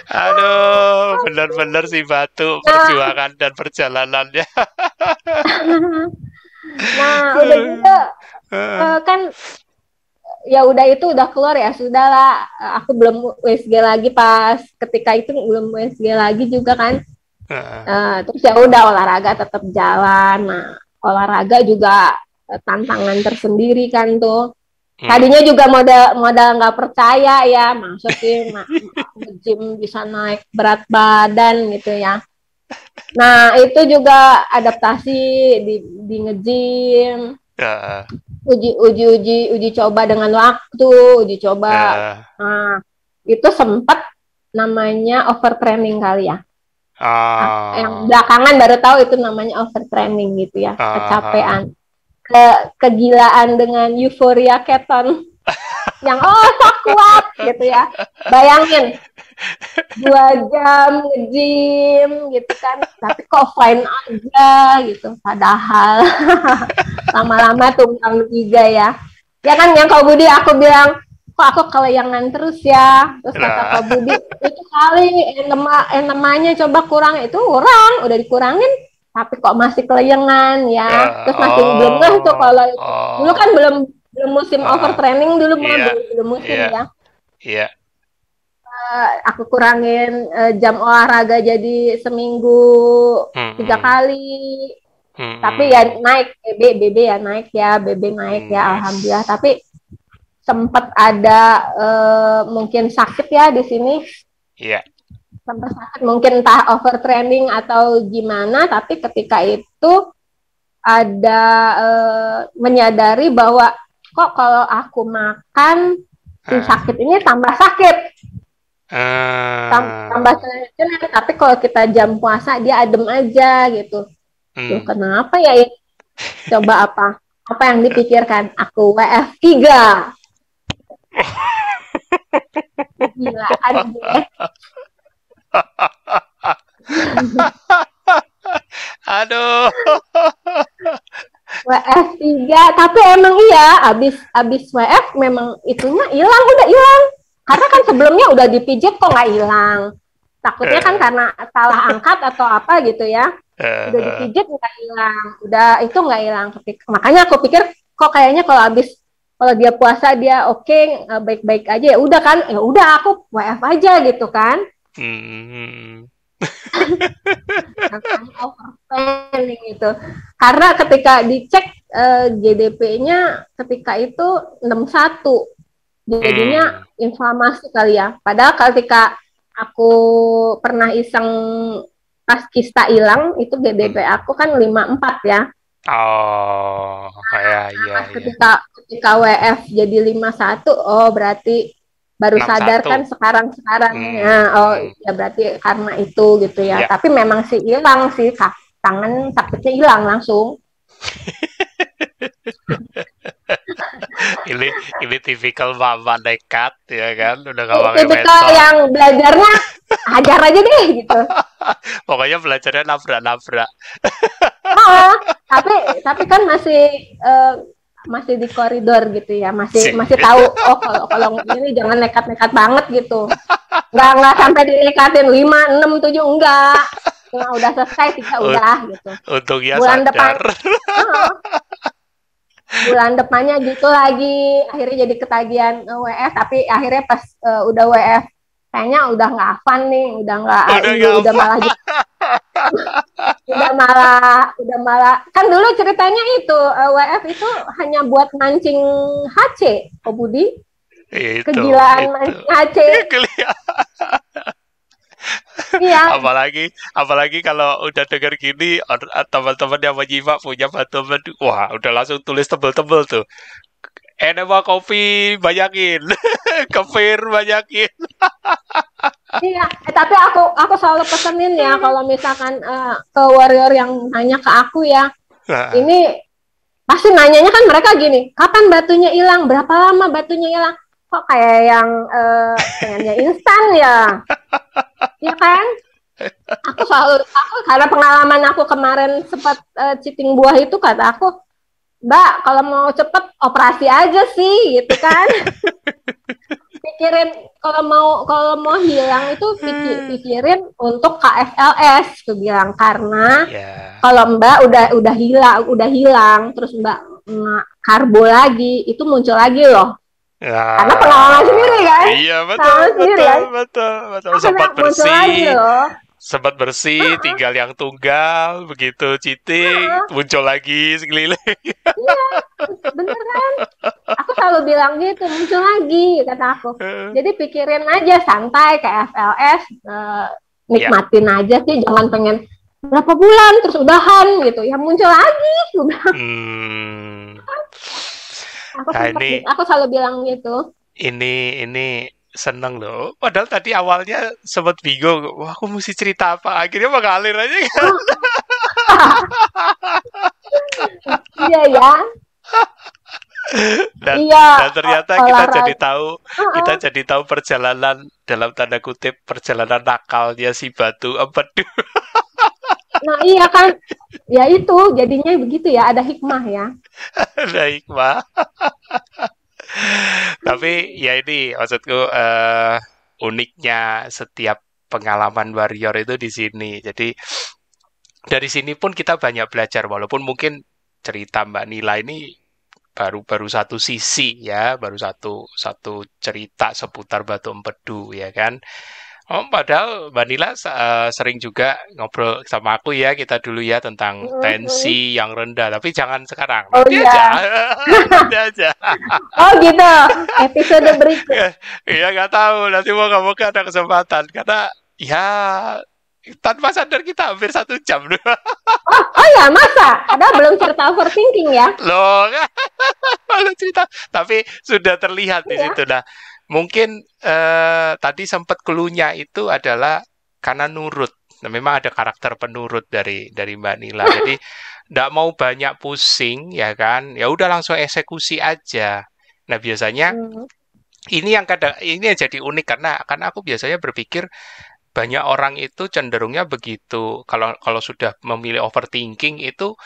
Aduh, benar-benar si batu perjuangan dan perjalanannya. Nah, udah gitu kan ya udah itu udah keluar ya sudahlah. Aku belum USG lagi pas ketika itu belum USG lagi juga kan. Terus ya udah olahraga tetap jalan. Nah, olahraga juga tantangan tersendiri kan tuh. Tadinya juga modal nggak percaya ya, maksudnya nge-gym bisa naik berat badan gitu ya. Nah itu juga adaptasi di nge-gym, uji coba dengan waktu, uji coba. Nah itu sempat namanya overtraining kali ya. Yang belakangan baru tahu itu namanya overtraining gitu ya, kecapean. Kegilaan dengan euforia keton yang so kuat gitu ya. Bayangin 2 jam nge-gym gitu kan, tapi kok fine aja gitu, padahal lama-lama tumbang 3 ya kan. Yang Kak Budi aku bilang kok aku kelayangan terus ya, terus kata Kak Budi itu kali enemanya coba kurang, itu udah dikurangin tapi kok masih kelayangan ya. Terus masih belum tuh kalau dulu kan belum musim overtraining dulu belum musim ya. Iya. Aku kurangin jam olahraga jadi seminggu 3 kali. Tapi ya naik BB ya naik ya, BB naik ya alhamdulillah. Tapi sempat ada mungkin sakit ya di sini. Iya. Sampai sakit mungkin entah overtraining atau gimana, tapi ketika itu ada menyadari bahwa kok kalau aku makan si sakit ini tambah sakit. Tambah celer, tapi kalau kita jam puasa dia adem aja gitu. Loh, kenapa ya ini? Coba apa yang dipikirkan? Aku WF3. Gila kan gue. Aduh. WF3, tapi emang iya, abis WF memang itunya hilang, udah hilang. Karena kan sebelumnya udah dipijit kok nggak hilang. Takutnya kan karena salah angkat atau apa gitu ya. Udah dipijit nggak hilang, udah itu nggak hilang. Makanya aku pikir kok kayaknya kalau dia puasa dia oke, baik-baik aja, ya udah kan, ya udah aku WF aja gitu kan. Overspending itu karena ketika dicek GDP-nya ketika itu 61, jadinya inflamasi kali ya. Padahal ketika aku pernah iseng pas kista hilang itu GDP aku kan 54 ya. Oh, iya. Ketika WF jadi 51, oh berarti baru 61. Sadar kan sekarang ya berarti karena itu gitu ya. Tapi memang sih hilang sih, tangan sakitnya hilang langsung. ini tipikal mama nekat ya kan, udah gak pakai mentor. Tipikal yang belajarnya hajar aja deh gitu. Pokoknya belajarnya nabrak. Tapi kan masih di koridor gitu ya, masih tahu kalau ini jangan nekat-nekat banget gitu. Nggak sampai dinekatin 5, 6, 7 enggak. Cuma udah selesai 3 udah gitu. Untungnya sadar. Bulan depannya gitu lagi, akhirnya jadi ketagihan WF, tapi akhirnya pas udah WF kayaknya udah nggak fun nih, udah malah kan dulu ceritanya itu WF itu hanya buat mancing HC, Ko Budi. Kegilaan mancing HC. Iya. Apalagi kalau udah denger gini, teman-teman yang menyimak punya batu-batu, wah udah langsung tulis tebel-tebel tuh. Enema kopi banyakin, kefir banyakin. Iya, tapi aku selalu pesenin ya kalau misalkan ke warrior yang nanya ke aku ya, ini pasti nanyanya kan mereka gini, kapan batunya hilang, berapa lama batunya hilang, kok kayak yang pengennya instan ya, ya kan? Aku karena pengalaman aku kemarin sempat cheating buah itu, kata aku, Mbak, kalau mau cepet operasi aja sih, gitu kan? Pikirin kalau mau hilang itu pikirin untuk KFLS, tuh bilang, karena kalau Mbak udah hilang, terus Mbak karbo lagi, itu muncul lagi loh. Karena pengalaman sendiri kan? Iya betul. Sempat bersih, tinggal yang tunggal, begitu cheating, muncul lagi sekeliling. Iya, beneran. Aku selalu bilang gitu, muncul lagi, kata aku. Jadi pikirin aja, santai, kayak FLS, nikmatin aja sih, jangan pengen berapa bulan, terus udahan gitu. Ya muncul lagi, aku selalu bilang gitu. Ini seneng loh. Padahal tadi awalnya sempat bingung. Wah, aku mesti cerita apa? Akhirnya mengalir aja kan. Iya ya. Dan ternyata kita jadi tahu perjalanan, dalam tanda kutip, perjalanan nakalnya si batu empedu. Nah iya kan. Ya itu jadinya begitu ya, ada hikmah ya. Ada hikmah. Tapi ya ini maksudku uniknya setiap pengalaman warrior itu di sini. Jadi dari sini pun kita banyak belajar, walaupun mungkin cerita Mbak Nila ini baru satu sisi ya, baru satu cerita seputar batu empedu ya kan. Padahal Mbak Nila sering juga ngobrol sama aku ya, kita dulu ya, tentang tensi yang rendah. Tapi jangan sekarang, nanti aja. Oh gitu, episode berikut. Iya nggak tahu, nanti moga-moga ada kesempatan. Karena ya tanpa sadar kita hampir 1 jam. Oh ya, masa? Ada belum cerita overthinking ya? Loh, belum cerita. Tapi sudah terlihat di situ. Nah, mungkin tadi sempat clue-nya itu adalah karena nurut. Nah, memang ada karakter penurut dari Mbak Nila. Jadi nggak mau banyak pusing, ya kan? Ya udah langsung eksekusi aja. Nah, biasanya ini yang jadi unik karena aku biasanya berpikir banyak orang itu cenderungnya begitu. Kalau sudah memilih overthinking itu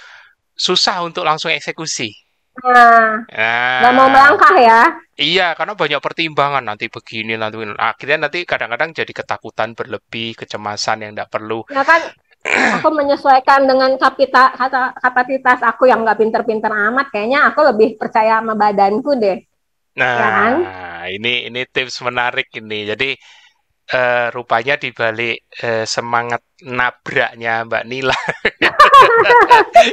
susah untuk langsung eksekusi. Nggak mau melangkah ya? Iya, karena banyak pertimbangan nanti begini, akhirnya nanti kadang-kadang jadi ketakutan berlebih, kecemasan yang tidak perlu. Ya kan, aku menyesuaikan dengan kapasitas aku yang nggak pinter-pinter amat. Kayaknya aku lebih percaya sama badanku deh. Nah, ya kan? ini tips menarik ini. Jadi rupanya dibalik semangat nabraknya Mbak Nila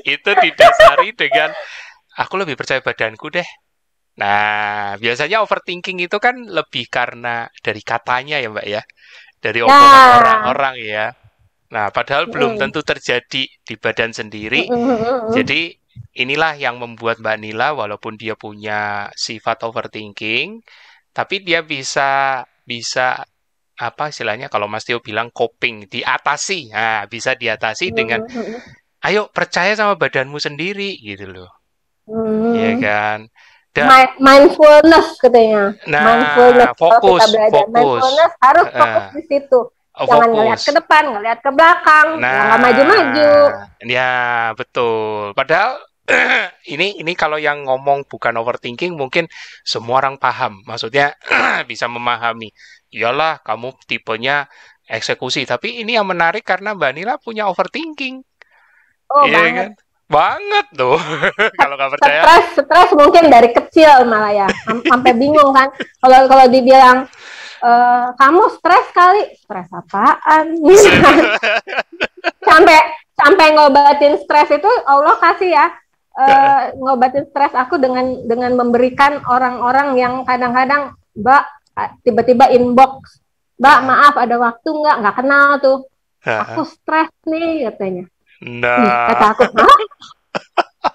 itu didasari dengan aku lebih percaya badanku deh. Nah, biasanya overthinking itu kan lebih karena dari katanya ya Mbak ya, dari omongan orang-orang ya. Nah, padahal belum tentu terjadi di badan sendiri. Jadi inilah yang membuat Mbak Nila walaupun dia punya sifat overthinking, tapi dia bisa apa istilahnya kalau Mas Tio bilang coping, diatasi. Nah, bisa diatasi dengan ayo percaya sama badanmu sendiri gitu loh. Iya kan? Mindfulness katanya. Nah, mindfulness. Fokus. Mindfulness harus fokus di situ. Jangan ngelihat ke depan, ngelihat ke belakang, nggak maju-maju. Ya, betul. Padahal ini kalau yang ngomong bukan overthinking mungkin semua orang paham. Maksudnya bisa memahami. Iyalah, kamu tipenya eksekusi. Tapi ini yang menarik karena Mbak Nila punya overthinking. Oh, banget. Kan? Banget tuh. Kalau nggak percaya. Stres mungkin dari kecil malah ya. Sampai bingung kan. Kalau dibilang kamu stres kali. Stres apaan? sampai ngobatin stres itu Allah kasih ya. Ngobatin stres aku dengan memberikan orang-orang yang kadang-kadang Mbak tiba-tiba inbox, Mbak maaf ada waktu nggak kenal tuh, aku stres nih katanya. Nah, kata aku, hah?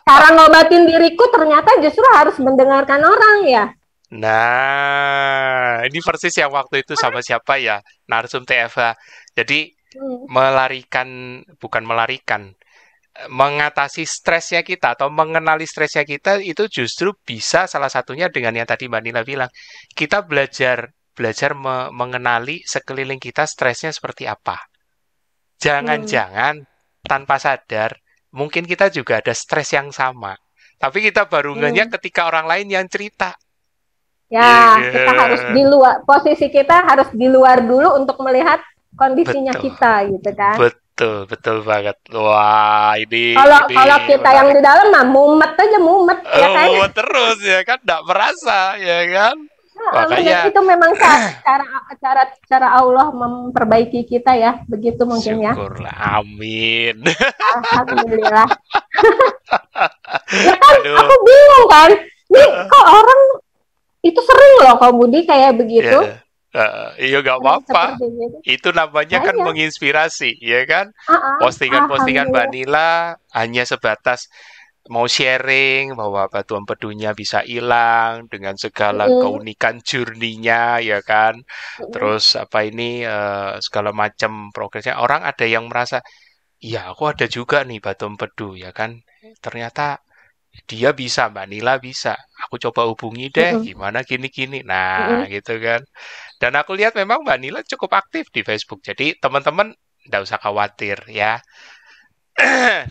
Cara ngobatin diriku ternyata justru harus mendengarkan orang ya. Nah, ini persis yang waktu itu sama siapa ya, Narsum TFH. Jadi mengatasi stresnya kita atau mengenali stresnya kita itu justru bisa salah satunya dengan yang tadi Mbak Nila bilang. Kita belajar mengenali sekeliling kita stresnya seperti apa. Jangan-jangan tanpa sadar mungkin kita juga ada stres yang sama. Tapi kita baru ngehnya ketika orang lain yang cerita. Ya, kita harus di luar, posisi kita harus di luar dulu untuk melihat kondisinya kita gitu kan. Betul banget. Wah, ini kalau kita menarik. Yang di dalam mah mumet ya kan. Mumet terus ya kan, enggak merasa ya kan. Makanya itu memang cara Allah memperbaiki kita ya, begitu mungkin ya. Syukurlah, amin. Alhamdulillah. Ya kan, aku bingung kan. Nih kok orang itu sering loh kok Budi kayak begitu. Iya nggak apa-apa. Itu namanya kan menginspirasi, ya kan? Postingan-postingan Mbak Nila hanya sebatas mau sharing bahwa batu empedunya bisa hilang dengan segala keunikan journey-nya, ya kan? Terus segala macam progresnya. Orang ada yang merasa, iya aku ada juga nih batu empedu, ya kan? Ternyata dia bisa, Mbak Nila bisa. Aku coba hubungi deh, gimana gini-gini. Nah, gitu kan. Dan aku lihat memang Mbak Nila cukup aktif di Facebook. Jadi teman-teman tidak usah khawatir ya.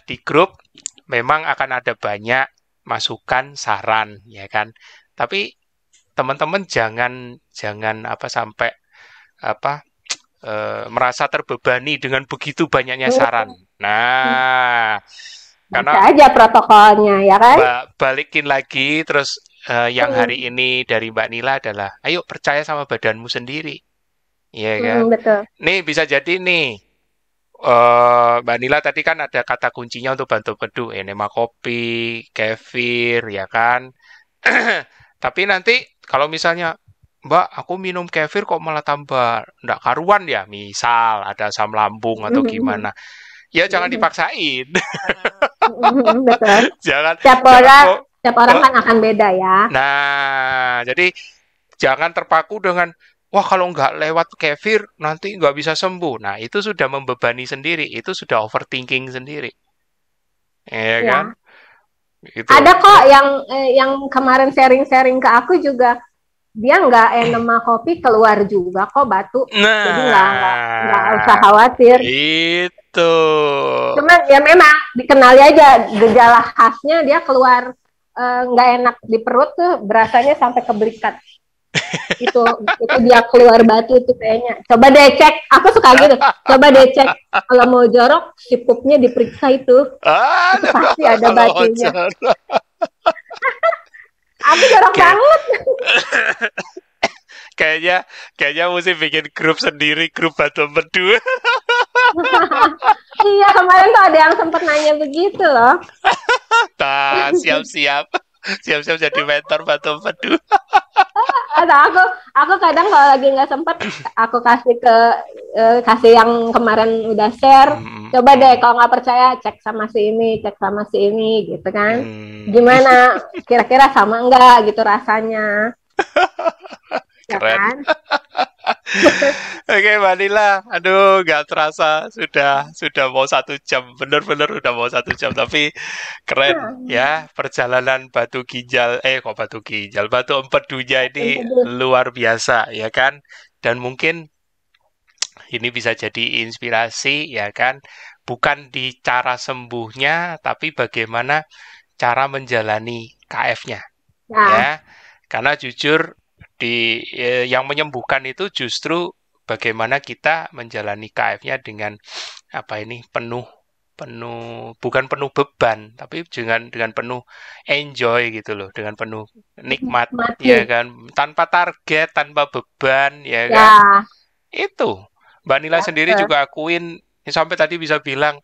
Di grup memang akan ada banyak masukan, saran, ya kan. Tapi teman-teman jangan sampai merasa terbebani dengan begitu banyaknya saran. Nah, karena aja protokolnya ya kan. Balikin lagi terus yang hari ini dari Mbak Nila adalah ayo percaya sama badanmu sendiri. Iya kan? Betul. Nih bisa jadi nih Mbak Nila tadi kan ada kata kuncinya untuk bantu pedu, enema kopi, kefir, ya kan? Tapi nanti kalau misalnya Mbak, aku minum kefir kok malah tambah nggak karuan ya, misal ada asam lambung atau gimana, ya jangan dipaksain. Betul. Setiap orang kan akan beda ya. Nah, jadi Jangan terpaku dengan, wah kalau nggak lewat kefir nanti nggak bisa sembuh. Nah, itu sudah membebani sendiri, itu sudah overthinking sendiri. Ya kan? Ya. Itu. Ada kok yang kemarin sharing-sharing ke aku juga, dia nggak enema kopi keluar juga kok batu. Nah, jadi nggak usah khawatir. Itu. Cuman ya memang dikenali aja gejala khasnya, dia keluar nggak enak di perut tuh, berasanya sampai ke belikat. itu dia keluar batu itu kayaknya. Coba deh cek, aku suka gitu. Coba deh cek kalau mau jorok, si pupnya diperiksa itu pasti ada batunya. Aku jorok banget. Kayaknya mesti bikin grup sendiri, grup batu empedu. Iya, kemarin tuh ada yang sempat nanya begitu loh. Nah, siap-siap jadi mentor batu empedu. Atau aku kadang kalau lagi nggak sempet, aku kasih yang kemarin udah share. Coba deh kalau nggak percaya, cek sama si ini gitu kan. Gimana kira-kira sama enggak gitu rasanya. Keren. Ya kan? Oke, Mbak Nila, aduh nggak terasa sudah mau 1 jam, bener-bener udah mau 1 jam, tapi keren ya perjalanan batu empedunya ini luar biasa ya kan, dan mungkin ini bisa jadi inspirasi ya kan, bukan di cara sembuhnya, tapi bagaimana cara menjalani KF-nya ya, karena jujur yang menyembuhkan itu justru bagaimana kita menjalani KF-nya dengan bukan penuh beban, tapi dengan penuh enjoy gitu loh, dengan penuh nikmat ya kan, tanpa target, tanpa beban ya kan. Itu Mbak Nila sendiri juga akuin, sampai tadi bisa bilang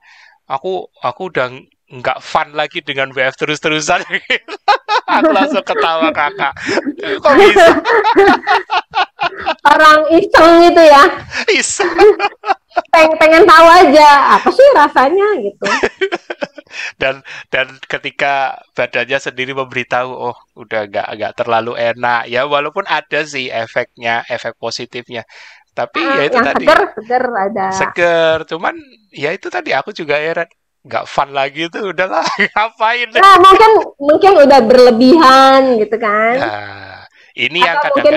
aku udah nggak fun lagi dengan WF terus-terusan. Aku langsung ketawa kakak. Kok bisa? Orang iseng gitu ya. Iseng. Pengen tahu aja apa sih rasanya gitu. Dan ketika badannya sendiri memberitahu, oh udah nggak terlalu enak ya, walaupun ada sih efeknya, efek positifnya. Tapi ya itu yang tadi. Seger ada. Seger, cuman ya itu tadi aku juga heran. Nggak fun lagi tuh, udahlah ngapain. Nah, mungkin udah berlebihan gitu kan. Nah, ini atau yang mungkin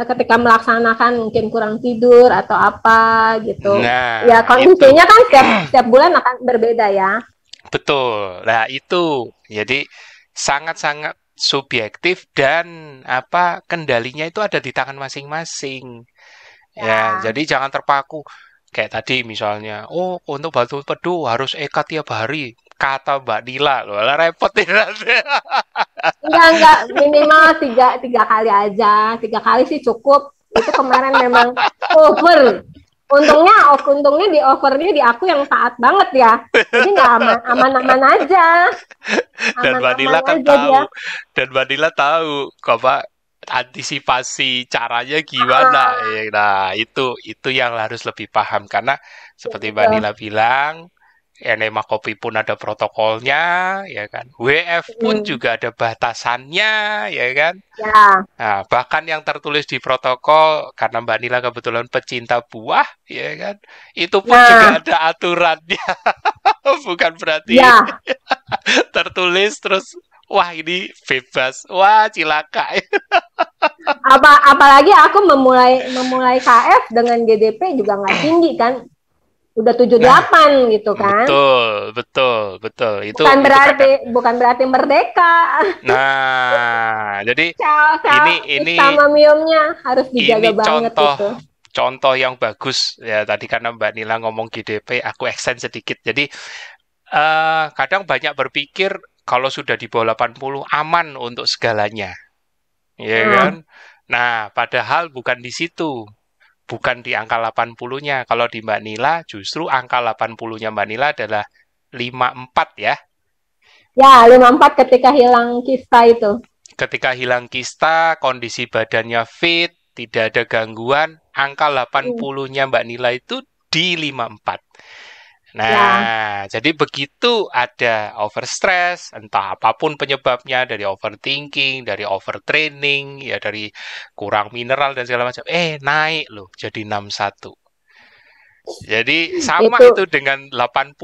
ketika melaksanakan mungkin kurang tidur atau apa gitu. Nah, ya kondisinya kan setiap bulan akan berbeda ya. Betul. Nah, itu. Jadi sangat-sangat subjektif, dan kendalinya itu ada di tangan masing-masing. Ya, jadi jangan terpaku. Kayak tadi misalnya, oh untuk batu empedu harus eka tiap hari, kata Mbak Nila, loh lah repot ya. Enggak, minimal tiga kali aja, 3 kali sih cukup. Itu kemarin memang over. Untungnya di overnya di aku yang taat banget ya, jadi nggak aman-aman aja. Dan Mbak Nila kan tahu, dan Mbak Nila tahu antisipasi caranya gimana. Nah, itu yang harus lebih paham, karena seperti Mbak Nila bilang, enema kopi pun ada protokolnya ya kan, WF pun juga ada batasannya ya kan. Nah, bahkan yang tertulis di protokol, karena Mbak Nila kebetulan pecinta buah ya kan, itu pun juga ada aturannya. Bukan berarti tertulis terus wah ini bebas, wah cilaka. Apalagi aku memulai KF dengan GDP juga nggak tinggi kan, udah 78 gitu kan. Betul. Itu bukan berarti merdeka. Nah, jadi ini miumnya harus dijaga banget itu. Contoh yang bagus ya tadi, karena Mbak Nila ngomong GDP, aku extend sedikit. Jadi kadang banyak berpikir kalau sudah di bawah 80 aman untuk segalanya. Ya kan? Nah, padahal bukan di situ. Bukan di angka 80-nya. Kalau di Mbak Nila, justru angka 80-nya Mbak Nila adalah 54 ya. Ya, 54 ketika hilang kista itu. Ketika hilang kista, kondisi badannya fit, tidak ada gangguan, angka 80-nya Mbak Nila itu di 54. Nah, jadi begitu ada overstress, entah apapun penyebabnya, dari overthinking, dari overtraining, ya dari kurang mineral dan segala macam, naik loh jadi 61. Jadi sama itu dengan 80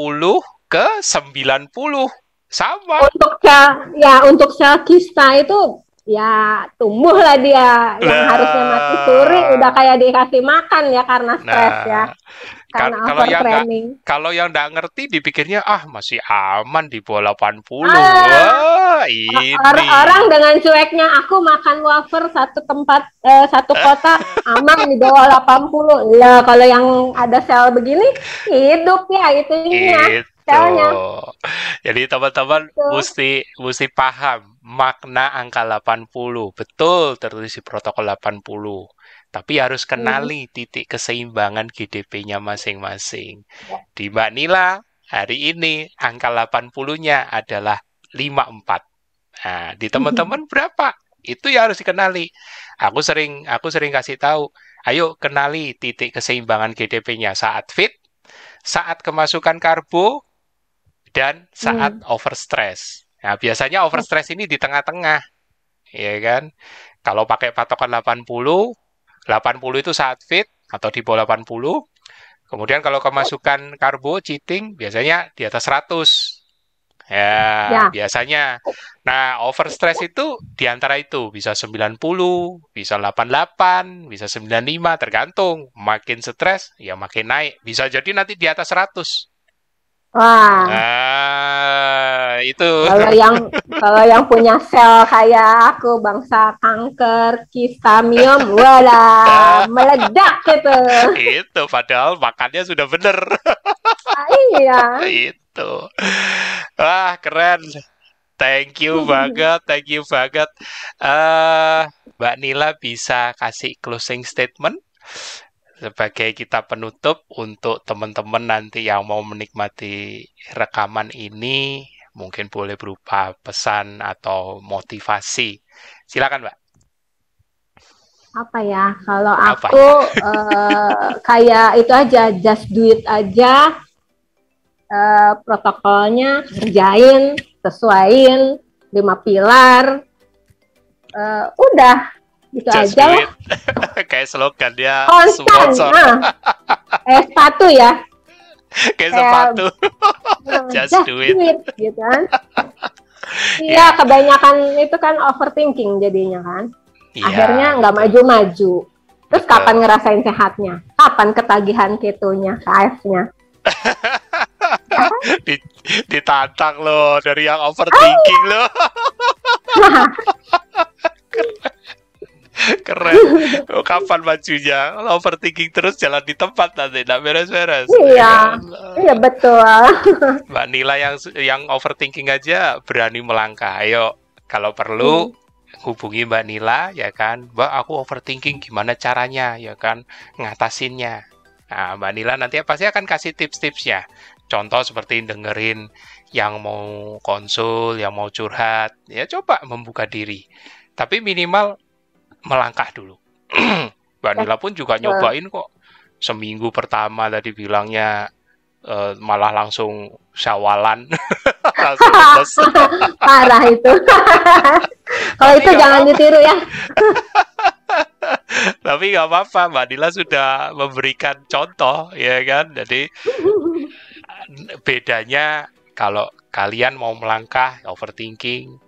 ke 90. Sama. Untuk sel kista itu ya tumbuhlah dia yang harusnya mati suri udah kayak dikasih makan ya karena stres ya. Karena kalau yang nggak ngerti dipikirnya masih aman di bawah 80. Wah, ini orang dengan cueknya aku makan wafer satu kotak aman di bawah 80. Lah kalau yang ada sel begini hidup ya itunya. Selnya. Jadi teman-teman mesti paham makna angka 80. Betul tertulis di protokol 80. Tapi harus kenali titik keseimbangan GDP-nya masing-masing. Di Mbak Nila, hari ini angka 80-nya adalah 54. Nah, di teman-teman berapa? Itu yang harus dikenali. Aku sering kasih tahu, ayo kenali titik keseimbangan GDP-nya saat fit, saat kemasukan karbo, dan saat overstress. Nah, biasanya overstress ini di tengah-tengah. Ya kan? Kalau pakai patokan 80 itu saat fit atau di bawah 80. Kemudian kalau kemasukan karbo, cheating, biasanya di atas 100. Ya, biasanya. Nah, overstress itu di antara itu. Bisa 90, bisa 88, bisa 95, tergantung. Makin stres, ya makin naik. Bisa jadi nanti di atas 100. Wah. Itu. Kalau yang punya sel kayak aku, bangsa kanker, kista, miom, walah, meledak gitu. Itu padahal makannya sudah bener. Iya. Itu. Wah, keren. Thank you banget. Mbak Nila bisa kasih closing statement sebagai kita penutup untuk teman-teman nanti yang mau menikmati rekaman ini, mungkin boleh berupa pesan atau motivasi. Silakan, Mbak. Apa ya? Kalau aku kayak itu aja, just do it aja. Protokolnya kerjain, sesuaiin 5 pilar. Udah. Gitu just aja lah. Kayak slogan dia sponsor. Sepatu ya. Kayak sepatu. Just do it gitu kan. Iya, kebanyakan itu kan overthinking jadinya kan. Akhirnya nggak maju-maju. Terus kapan ngerasain sehatnya? Kapan ketagihan ketonya, KF-nya? Ditantang loh dari yang overthinking loh. Keren. Kapan majunya? Kalau overthinking terus jalan di tempat nanti tidak beres-beres. Iya, iya betul. Mbak Nila yang overthinking aja berani melangkah. Ayo, kalau perlu hubungi Mbak Nila ya kan. Mbak, aku overthinking, gimana caranya ya kan ngatasinnya. Nah, Mbak Nila nanti pasti akan kasih tips-tipsnya. Contoh seperti dengerin yang mau konsul, yang mau curhat, ya coba membuka diri. Tapi minimal melangkah dulu. Mbak Nila pun juga nyobain kok. Seminggu pertama tadi bilangnya malah langsung syawalan. Langsung lemes. Parah itu. Kalau itu jangan ditiru ya. Tapi nggak apa-apa, Mbak Nila sudah memberikan contoh, ya kan? Jadi bedanya kalau kalian mau melangkah overthinking,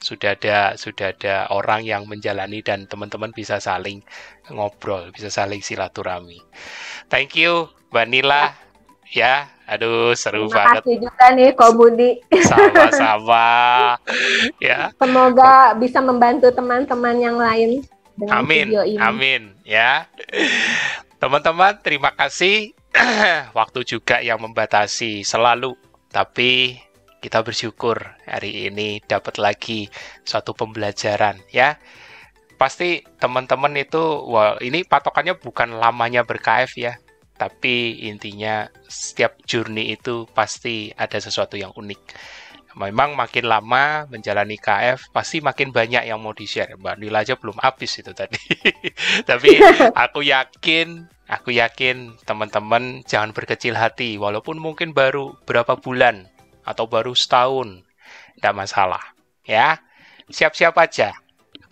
sudah ada orang yang menjalani dan teman-teman bisa saling ngobrol, bisa saling silaturahmi. Thank you, Mbak Nila. Ya, aduh seru banget. Terima kasih juga nih, Ko Budi. Sama-sama. Ya. Semoga bisa membantu teman-teman yang lain dengan video ini. Amin. Ya. Teman-teman, terima kasih. Waktu juga yang membatasi selalu, tapi kita bersyukur hari ini dapat lagi suatu pembelajaran ya. Pasti teman-teman itu, ini patokannya bukan lamanya ber-KF ya. Tapi intinya setiap journey itu pasti ada sesuatu yang unik. Memang makin lama menjalani KF, pasti makin banyak yang mau di-share. Mbak Nila aja belum habis itu tadi. Tapi aku yakin Aku yakin teman-teman jangan berkecil hati, walaupun mungkin baru berapa bulan atau baru setahun, tidak masalah. Ya, siap-siap aja,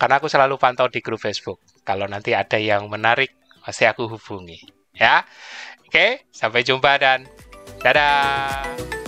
karena aku selalu pantau di grup Facebook. Kalau nanti ada yang menarik, pasti aku hubungi. Ya, oke, sampai jumpa dan dadah.